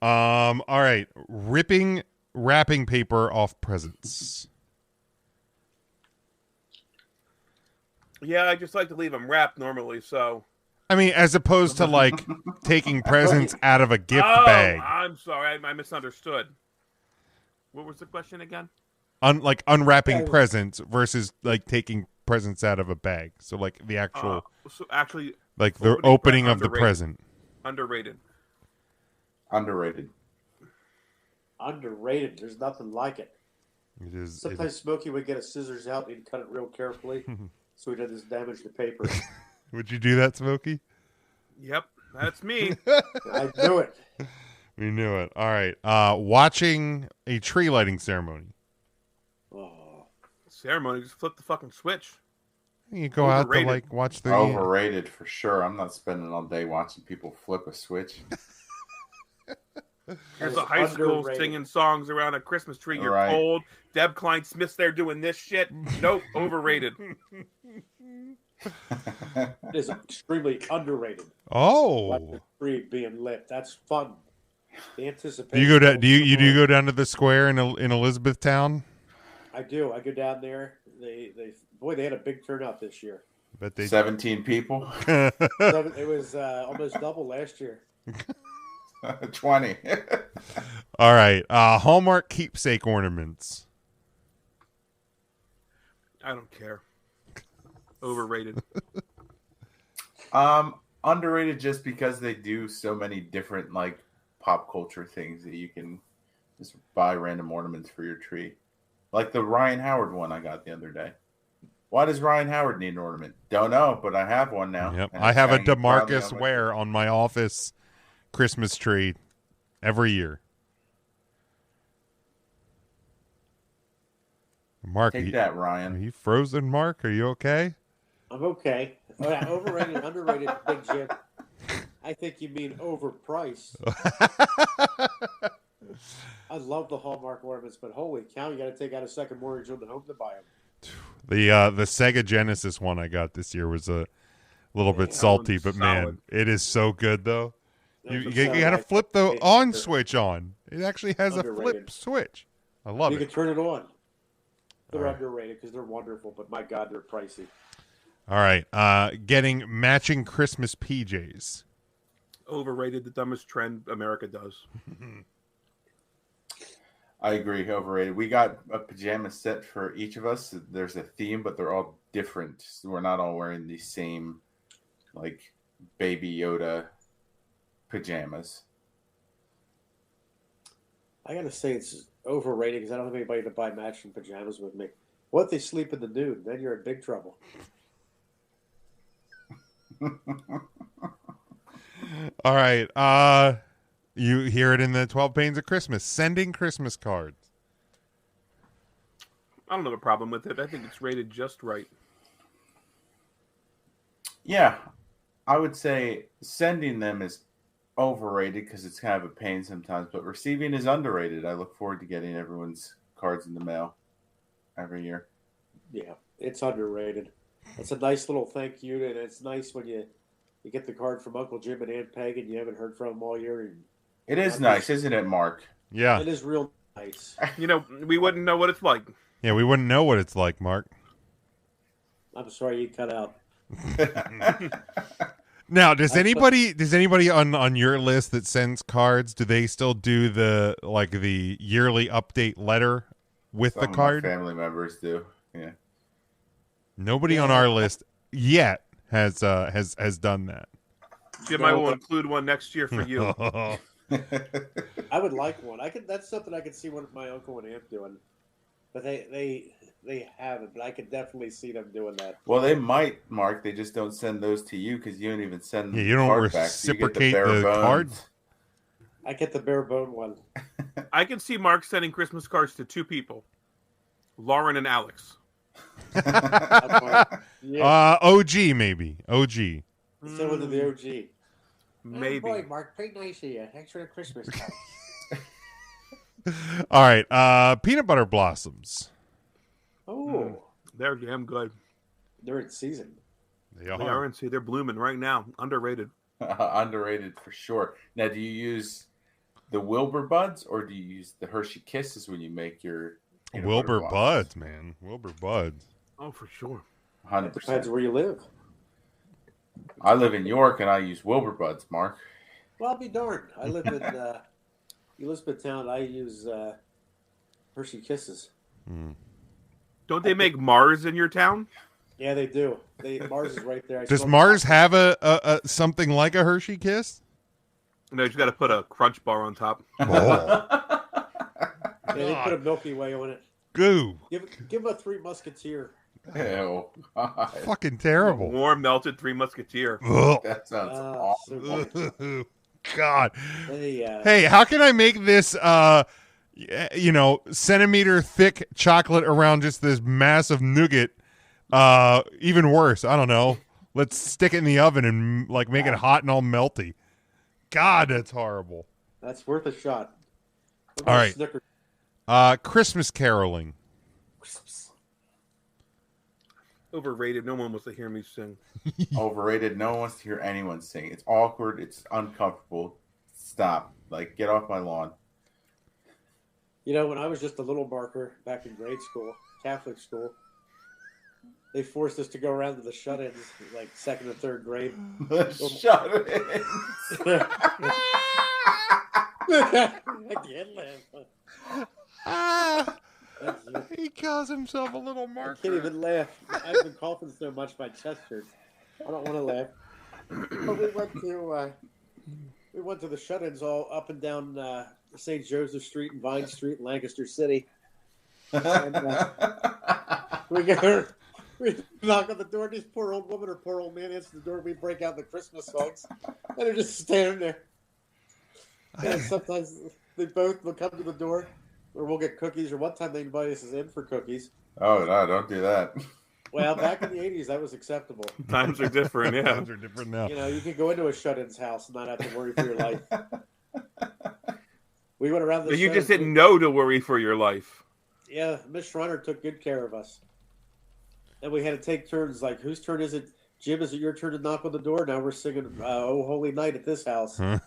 All right, ripping wrapping paper off presents. Yeah, I just like to leave them wrapped normally. So. I mean, as opposed to like taking presents out of a gift bag. I'm sorry, I misunderstood. What was the question again? Like unwrapping presents versus like taking presents out of a bag. So like the actual, so actually, like the opening of the underrated. present. Underrated. Underrated. Underrated. There's nothing like it. It is. Sometimes Smokey would get his scissors out and he'd cut it real carefully, so he doesn't damage the paper. Would you do that, Smokey? Yep, that's me. I knew it. We knew it. All right. Watching a tree lighting ceremony. Oh. Ceremony, just flip the fucking switch. You go out to like watch the Overrated for sure. I'm not spending all day watching people flip a switch. There's a high school singing songs around a Christmas tree. You're cold. Deb Klein Smith's there doing this shit. Nope, overrated. It is extremely underrated. Oh, Like the tree being lit. That's fun. The anticipation. Do you go down? Do you go down to the square in Elizabethtown? I do. I go down there. They had a big turnout this year. But they 17 people. It was almost double last year. 20. All right. Hallmark keepsake ornaments. I don't care. Overrated. Underrated just because they do so many different like pop culture things that you can just buy random ornaments for your tree. Like the Ryan Howard one I got the other day. Why does Ryan Howard need an ornament? Don't know, but I have one now. Yep. I have a DeMarcus Ware on my office Christmas tree every year. Mark, take that, Ryan. Are you frozen, Mark? Are you okay? I'm okay. Oh, yeah, overrated, underrated, Big Jim. I think you mean overpriced. I love the Hallmark ornaments, but holy cow, you got to take out a second mortgage on the home to buy them. The Sega Genesis one I got this year was a little bit salty, but man, it is so good though. You got to flip the on switch on. It actually has a flip switch. I love it. You can turn it on. They're underrated because they're wonderful, but my God, they're pricey. All right. Getting matching Christmas PJs. Overrated, the dumbest trend America does. I agree, overrated. We got a pajama set for each of us. There's a theme, but they're all different. So we're not all wearing the same, like, Baby Yoda pajamas. I got to say it's overrated because I don't have anybody to buy matching pajamas with me. What if they sleep in the nude? Then you're in big trouble. All right. You hear it in the 12 Pains of Christmas. Sending Christmas cards. I don't have a problem with it. I think it's rated just right. Yeah. I would say sending them is overrated because it's kind of a pain sometimes, but receiving is underrated. I look forward to getting everyone's cards in the mail every year. Yeah, it's underrated. It's a nice little thank you, and it's nice when you get the card from Uncle Jim and Aunt Peg, and you haven't heard from them all year. It is nice, isn't it, Mark? Yeah. It is real nice. You know, we wouldn't know what it's like. Yeah, we wouldn't know what it's like, Mark. I'm sorry you cut out. Now, does anybody on your list that sends cards, do they still do the yearly update letter with the card? My family members do. Yeah. Nobody on our list yet has done that. Jim, I will include one next year for you. I would like one. That's something I could see one of my uncle and aunt doing, but they haven't. But I could definitely see them doing that. Well, they might, Mark. They just don't send those to you because you don't even send. Yeah, you don't reciprocate the cards. I get the bare bone one. I can see Mark sending Christmas cards to two people, Lauren and Alex. Yeah. OG maybe. OG. Send one to the OG. Maybe. Oh boy, Mark, pretty nice of you. Thanks for the Christmas card. All right. Peanut butter blossoms. Oh. They're damn good. They're in season. They are. They are in season. They're blooming right now. Underrated. Underrated for sure. Now, do you use the Wilbur Buds or do you use the Hershey Kisses when you make your Wilbur Buds, man. Wilbur Buds. Oh, for sure. 100%. Depends where you live. I live in York and I use Wilbur Buds, Mark. Well, I'll be darned. I live in Elizabethtown. I use Hershey Kisses. Don't they make Mars in your town? Yeah, they do. Mars is right there. Does Mars have a something like a Hershey Kiss? No, you got to put a Crunch Bar on top. Oh. Yeah, they put a Milky Way on it. Goo. Give him a Three Musketeer. Ew. God. Fucking terrible. Warm melted Three Musketeer. Ugh. That sounds awesome. So God. they, Hey, how can I make this centimeter thick chocolate around just this massive nougat even worse? I don't know. Let's stick it in the oven and make it hot and all melty. God, that's horrible. that's worth a shot. All right. Snickers. Christmas caroling. Overrated. No one wants to hear me sing. Overrated. No one wants to hear anyone sing. It's awkward. It's uncomfortable. Stop. Get off my lawn. When I was just a little marker back in grade school, Catholic school, they forced us to go around to the shut-ins, second or third grade. Shut-ins. I can't laugh. He calls himself a little I marker. can't even laugh. I've been coughing so much my chest hurts. I don't want to laugh. But we went to the shut-ins all up and down St. Joseph Street and Vine Street in Lancaster City. And, we knock on the door. This poor old woman or poor old man answers the door. We break out the Christmas songs, and they're just standing there. And sometimes they both will come to the door, or we'll get cookies. Or one time they invite us in for cookies. Oh no! Don't do that. Well, back in the '80s, that was acceptable. Times are different. Yeah, Times are different now. You could go into a shut-ins house and not have to worry for your life. We went around the. You just didn't know to worry for your life. Yeah, Miss Schreiner took good care of us. And we had to take turns. Whose turn is it? Jim, is it your turn to knock on the door? Now we're singing "Oh Holy Night" at this house. There's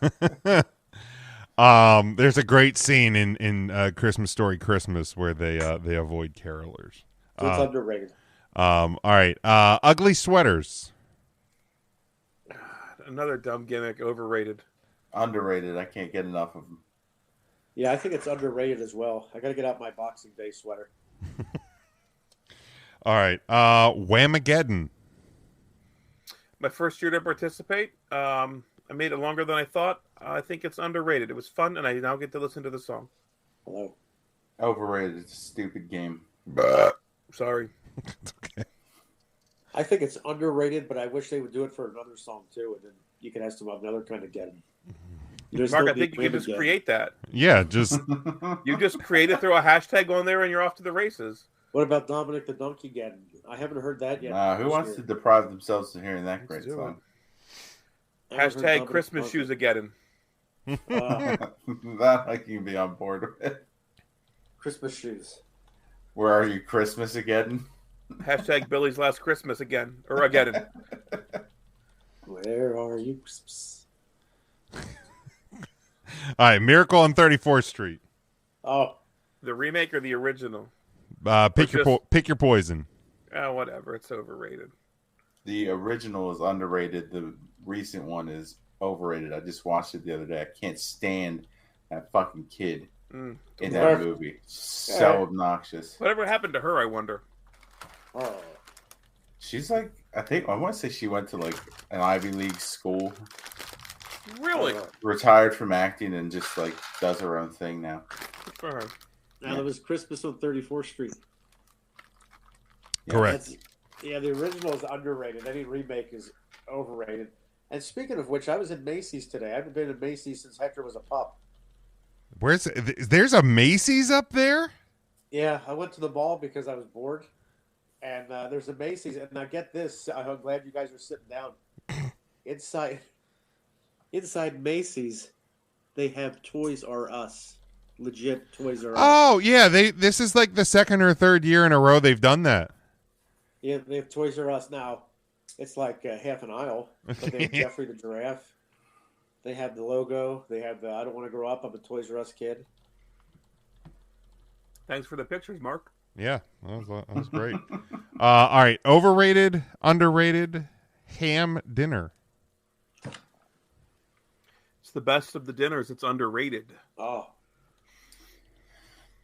a great scene in Christmas Story Christmas where they avoid carolers. So it's underrated. All right. Ugly sweaters. Another dumb gimmick. Overrated. Underrated. I can't get enough of them. Yeah, I think it's underrated as well. I got to get out my Boxing Day sweater. All right. Whamageddon. My first year to participate. I made it longer than I thought. I think it's underrated. It was fun, and I now get to listen to the song. Hello. Overrated. It's a stupid game. Sorry. It's okay. I think it's underrated, but I wish they would do it for another song too, and then you could ask them about another kind of Geddon. Mark, I think you can just create that. Yeah, just You just create it, throw a hashtag on there, and you're off to the races. What about Dominic the Donkey Geddon? I haven't heard that yet. Who wants to deprive themselves of hearing that great song? Hashtag Christmas shoes again. That I can be on board with. Christmas shoes. Where are you, Christmas again? Hashtag Billy's last Christmas again. Or again. Where are you? all right. Miracle on 34th Street. Oh, The remake or the original? Pick your poison. Whatever. It's overrated. The original is underrated. The recent one is overrated. I just watched it the other day. I can't stand that fucking kid in that movie. So obnoxious. Whatever happened to her, I wonder. oh. She's I want to say she went to an Ivy League school. Really? Retired from acting and just does her own thing now. Good for her. Now there was Christmas on 34th Street. Correct. The original is underrated. Any remake is overrated. And speaking of which, I was in Macy's today. I haven't been in Macy's since Hector was a pup. There's a Macy's up there? Yeah, I went to the mall because I was bored. And there's a Macy's. And now get this. I'm glad you guys are sitting down. Inside Macy's, they have Toys R Us. Legit Toys R Us. Oh, yeah. This is the second or third year in a row they've done that. Yeah, they have Toys R Us now. It's like half an aisle, but they have Jeffrey the Giraffe. They have the logo. They have the I don't want to grow up. I'm a Toys R Us kid. Thanks for the pictures, Mark. Yeah, that was great. All right, overrated, underrated, ham dinner. It's the best of the dinners. It's underrated. Oh,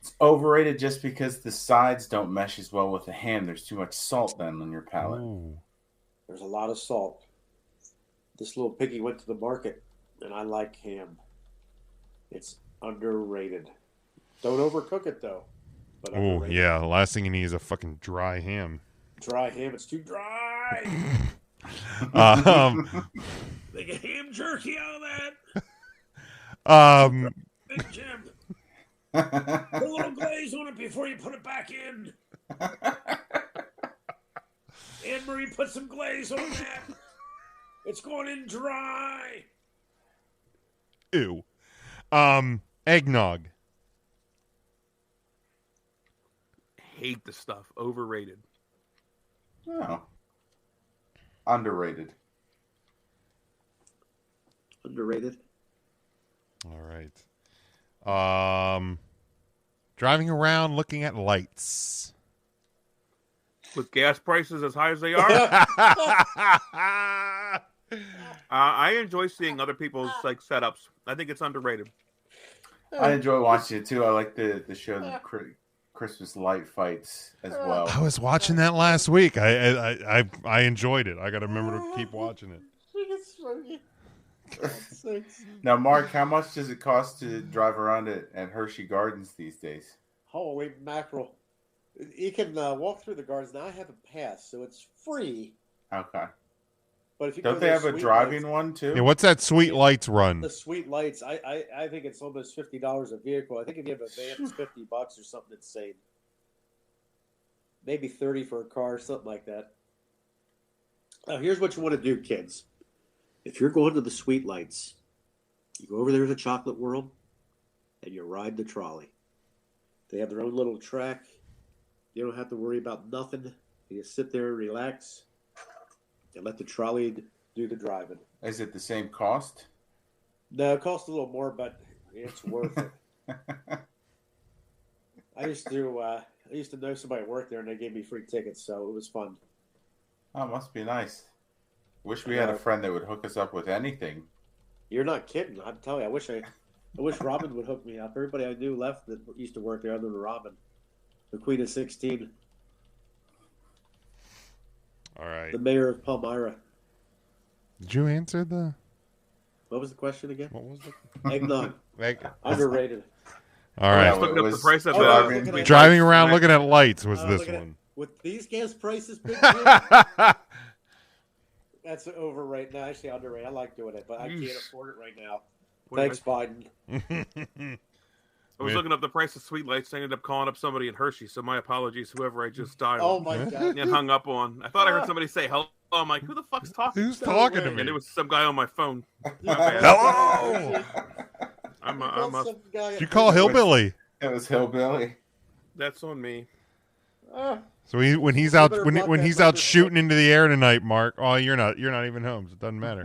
It's overrated just because the sides don't mesh as well with the ham. There's too much salt then on your palate. Ooh. there's a lot of salt. This little piggy went to the market, and I like ham. It's underrated. Don't overcook it though. But Oh underrated. yeah, the last thing you need is a fucking dry ham. Dry ham. It's too dry. They get ham jerky out of that. Big Jim. Put a little glaze on it before you put it back in. Anne-Marie, put some glaze on that. It's going in dry. Ew. Eggnog. Hate the stuff. Overrated. Oh. Underrated. Underrated. All right. Driving around looking at lights. With gas prices as high as they are, I enjoy seeing other people's like setups. I think it's underrated. I enjoy watching it too. I like the show the Christmas light fights as well. I was watching that last week. I enjoyed it. I got to remember to keep watching it. Now, Mark, how much does it cost to drive around at Hershey Gardens these days? Holy mackerel. You can walk through the gardens. Now I have a pass, so it's free. Okay. But if you Don't they have a driving one too? Yeah, what's that Sweet Lights run? The Sweet Lights, I think it's almost $50 a vehicle. I think if you have a van, it's $50 or something insane. Maybe 30 for a car, something like that. Now, here's what you want to do, kids. If you're going to the Sweet Lights, you go over there to Chocolate World, and you ride the trolley. They have their own little track. You don't have to worry about nothing. You just sit there and relax, and let the trolley do the driving. Is it the same cost? No, it costs a little more, but it's worth it. I used to know somebody who worked there, and they gave me free tickets, so it was fun. Oh, must be nice. Wish we had a friend that would hook us up with anything. You're not kidding. I'm telling you, I wish Robin would hook me up. Everybody I knew left that used to work there other than Robin. The Queen of 16. All right. The mayor of Palmyra. Did you answer the... What was the question again? What was the... Eggnog. Underrated. All right. Looking up the price of Driving around looking at lights was this one. With these gas prices, big that's overrated. No, actually underrated. I like doing it, but I can't afford it right now. Thanks, Biden. I was looking up the price of Sweet Lights. I ended up calling up somebody in Hershey, so my apologies, whoever I just dialed. Oh, my God. And hung up on. I thought I heard somebody say hello. I'm like, who the fuck's talking? Who's talking to me? And it was some guy on my phone. Hello! Did you call Hillbilly? It was Hillbilly. That's on me. So when he's out shooting into the air tonight, Mark. Oh, you're not even home. So it doesn't matter.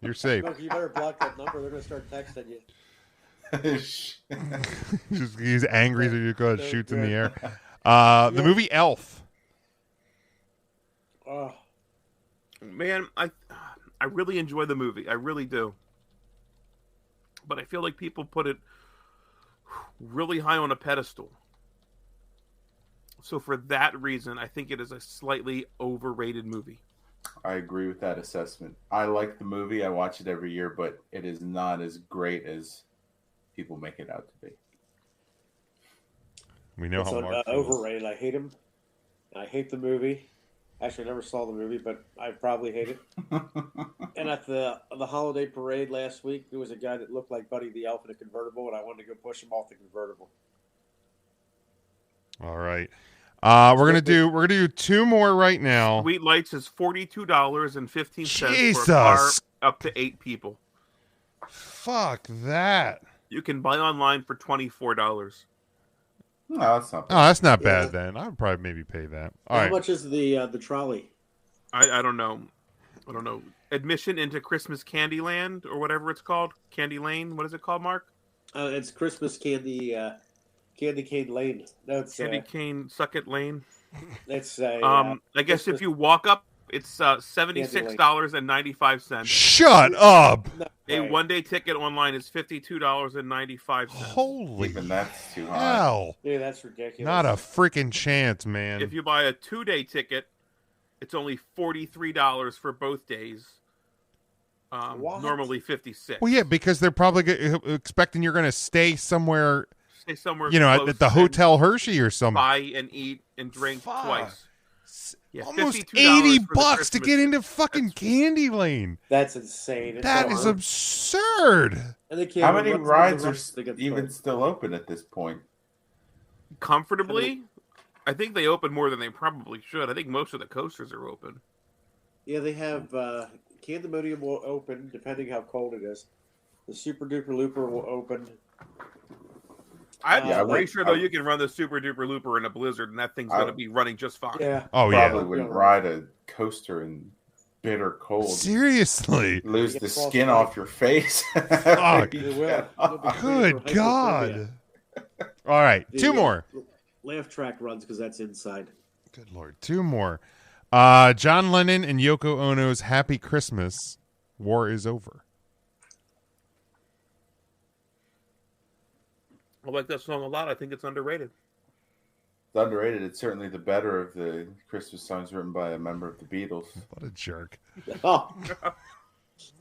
You're safe. Look, you better block that number. They're gonna start texting you. He's angry, so you go ahead, shoots in the air. The movie Elf. Oh. Man, I really enjoy the movie. I really do. But I feel like people put it really high on a pedestal. So for that reason, I think it is a slightly overrated movie. I agree with that assessment. I like the movie. I watch it every year, but it is not as great as people make it out to be. We know how Mark feels. Overrated. I hate him. I hate the movie. Actually, I never saw the movie, but I probably hate it. And at the holiday parade last week, there was a guy that looked like Buddy the Elf in a convertible, and I wanted to go push him off the convertible. All right. We're gonna do two more right now. Sweet Lights is $42.15 Jesus. for a car up to 8 people. Fuck that. You can buy online for $24. No, that's not Oh, bad. that's not bad then. I would probably maybe pay that. All How right. much is the trolley? I don't know. I don't know. Admission into Christmas Candyland or whatever it's called. Candy Lane. What is it called, Mark? It's Christmas Candy Cane Lane. No, it's Candy Cane Sucket Lane. it's a. I guess Christmas if you walk up, it's $76.95. Shut up. No A way. one-day ticket online is $52.95. Holy Even that's too high. hell. Dude, that's ridiculous. Not a freaking chance, man. If you buy a 2-day ticket, it's only $43 for both days. What? Normally $56. Well, yeah, because they're probably expecting you're going to stay somewhere, Stay somewhere, you know, close at the and Hotel Hershey or something. buy and eat and drink Fuck. twice. Yeah, Almost $52 $80 for the to get into fucking Candy Lane. That's insane. It's That is over. absurd. And they can't How even many run the rides are rest they get even started. still open at this point? Comfortably, I think they open more than they probably should. I think most of the coasters are open. Yeah, they have Candemonium will open depending how cold it is. The Super Duper Looper will open. I'm Yeah, pretty like- sure though you can run the Super Duper Looper in a blizzard, and that thing's going to be running just fine. Yeah. Oh, Probably yeah. wouldn't ride a coaster in bitter cold. Seriously. Lose You the get frostbite. skin off your face. Fuck. You will. You'll be Good for God. hypothermia. All right. The, Two more. Laugh track runs because that's inside. Good Lord. Two more. John Lennon and Yoko Ono's Happy Christmas. War is over. I like that song a lot. I think it's underrated. It's underrated. It's certainly the better of the Christmas songs written by a member of the Beatles. What a jerk. Oh,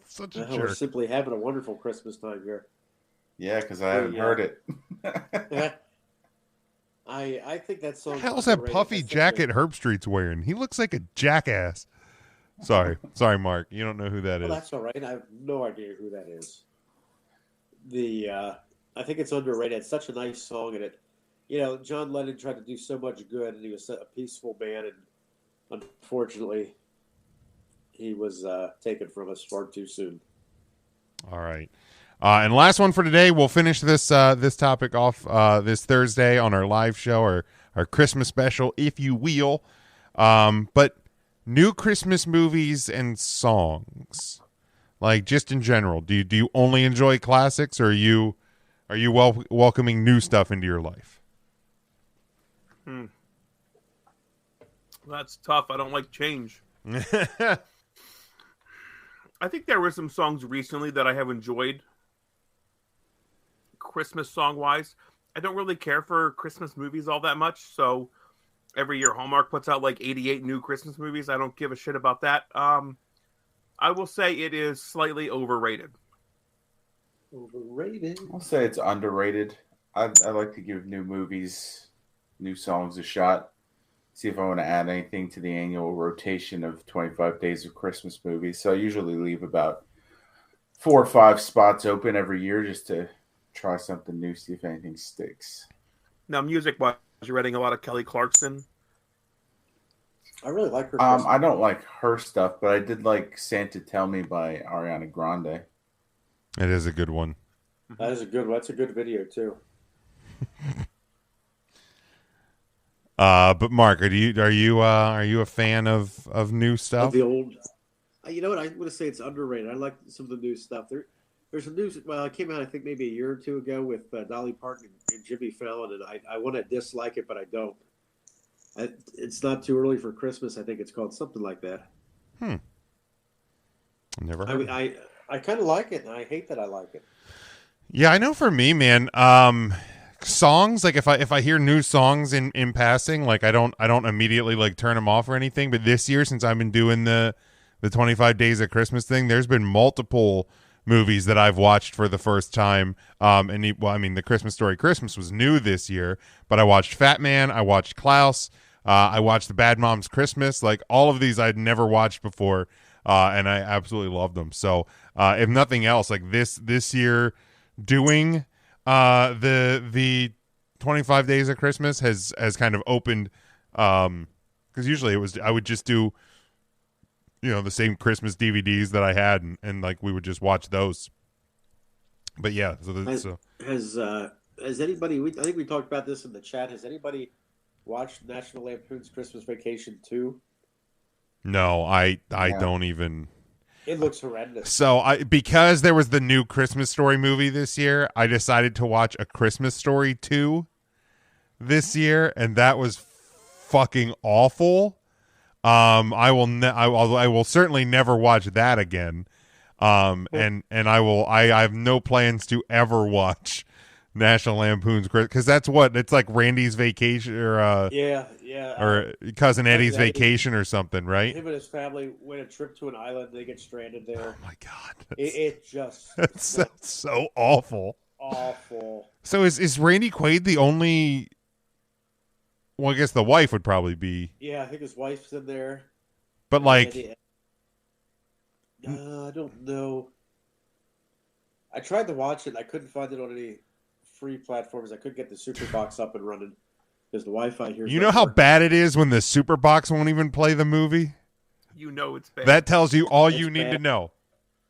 Such a we're jerk. simply having a wonderful Christmas time here. Yeah, because I haven't Yeah. heard it. I think that song. What the hell's that puffy jacket Herb Street's wearing? He looks like a jackass. Sorry, Mark. You don't know who that Well, is. that's all right. I have no idea who that is. I think it's underrated. It's such a nice song, and John Lennon tried to do so much good, and he was a peaceful man, and unfortunately, he was taken from us far too soon. All right. And last one for today. We'll finish this topic off this Thursday on our live show, our Christmas special, if you will. But new Christmas movies and songs, like just in general, do you only enjoy classics, or are you welcoming new stuff into your life? That's tough. I don't like change. I think there were some songs recently that I have enjoyed, Christmas song wise. I don't really care for Christmas movies all that much, so every year Hallmark puts out like 88 new Christmas movies. I don't give a shit about that. I will say it is slightly overrated. Overrated. I'll say it's underrated. I like to give new movies, new songs a shot. See if I want to add anything to the annual rotation of 25 Days of Christmas movies. So I usually leave about 4 or 5 spots open every year just to try something new, see if anything sticks. Now, music-wise, you're reading a lot of Kelly Clarkson. I really like her. I don't like her stuff, but I did like Santa Tell Me by Ariana Grande. It is a good one. That is a good one. That's a good video too. But Mark, are you a fan of new stuff? Of the old. You know what? I want to say it's underrated. I like some of the new stuff. There's a new. Well, it came out I think maybe a year or two ago with Dolly Parton and Jimmy Fallon, and I want to dislike it, but I don't. It's not too early for Christmas. I think it's called something like that. Never heard. I kind of like it, and I hate that I like it. Yeah, I know. For me, man, songs, like if I hear new songs in passing, like I don't immediately like turn them off or anything. But this year, since I've been doing the 25 Days of Christmas thing, there's been multiple movies that I've watched for the first time. The Christmas Story Christmas was new this year, but I watched Fat Man, I watched Klaus, I watched The Bad Moms Christmas. Like all of these I'd never watched before, and I absolutely loved them. So if nothing else, like this year, doing the 25 Days of Christmas has kind of opened, because usually I would just do the same Christmas DVDs that I had, and like we would just watch those. But yeah, has anybody? I think we talked about this in the chat. Has anybody watched National Lampoon's Christmas Vacation 2? No, I don't even. It looks horrendous. So because there was the new Christmas Story movie this year, I decided to watch A Christmas Story 2 this year, and that was fucking awful. I will certainly never watch that again. And I have no plans to ever watch National Lampoon's Christmas, because that's what it's like, Randy's Vacation or or Cousin Eddie's Vacation or something, right? Him and his family went a trip to an island. They get stranded there. Oh my god, that's so awful. Awful. So is Randy Quaid the only? Well, I guess the wife would probably be. Yeah, I think his wife's in there. But like, I don't know. I tried to watch it. I couldn't find it on any free platforms. I couldn't get the Super Box up and running because the Wi-Fi here. You know how bad it is when the Super Box won't even play the movie? You know it's bad. That tells you all you need to know.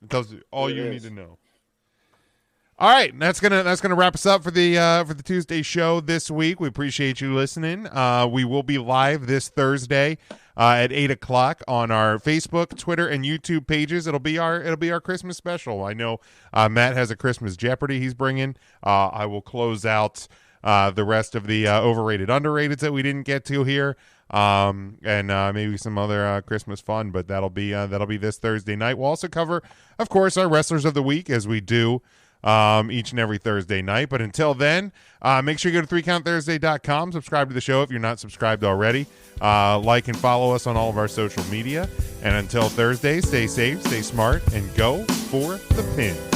It tells you all you need to know. All right, that's gonna wrap us up for the Tuesday show this week. We appreciate you listening. We will be live this Thursday at 8:00 on our Facebook, Twitter, and YouTube pages. It'll be our Christmas special. I know Matt has a Christmas Jeopardy he's bringing. I will close out the rest of the overrated, underrateds that we didn't get to here, and maybe some other Christmas fun. But that'll be this Thursday night. We'll also cover, of course, our wrestlers of the week as we do each and every Thursday night. But until then, make sure you go to 3countthursday.com, subscribe to the show if you're not subscribed already, like and follow us on all of our social media. And until Thursday, stay safe, stay smart, and go for the pin.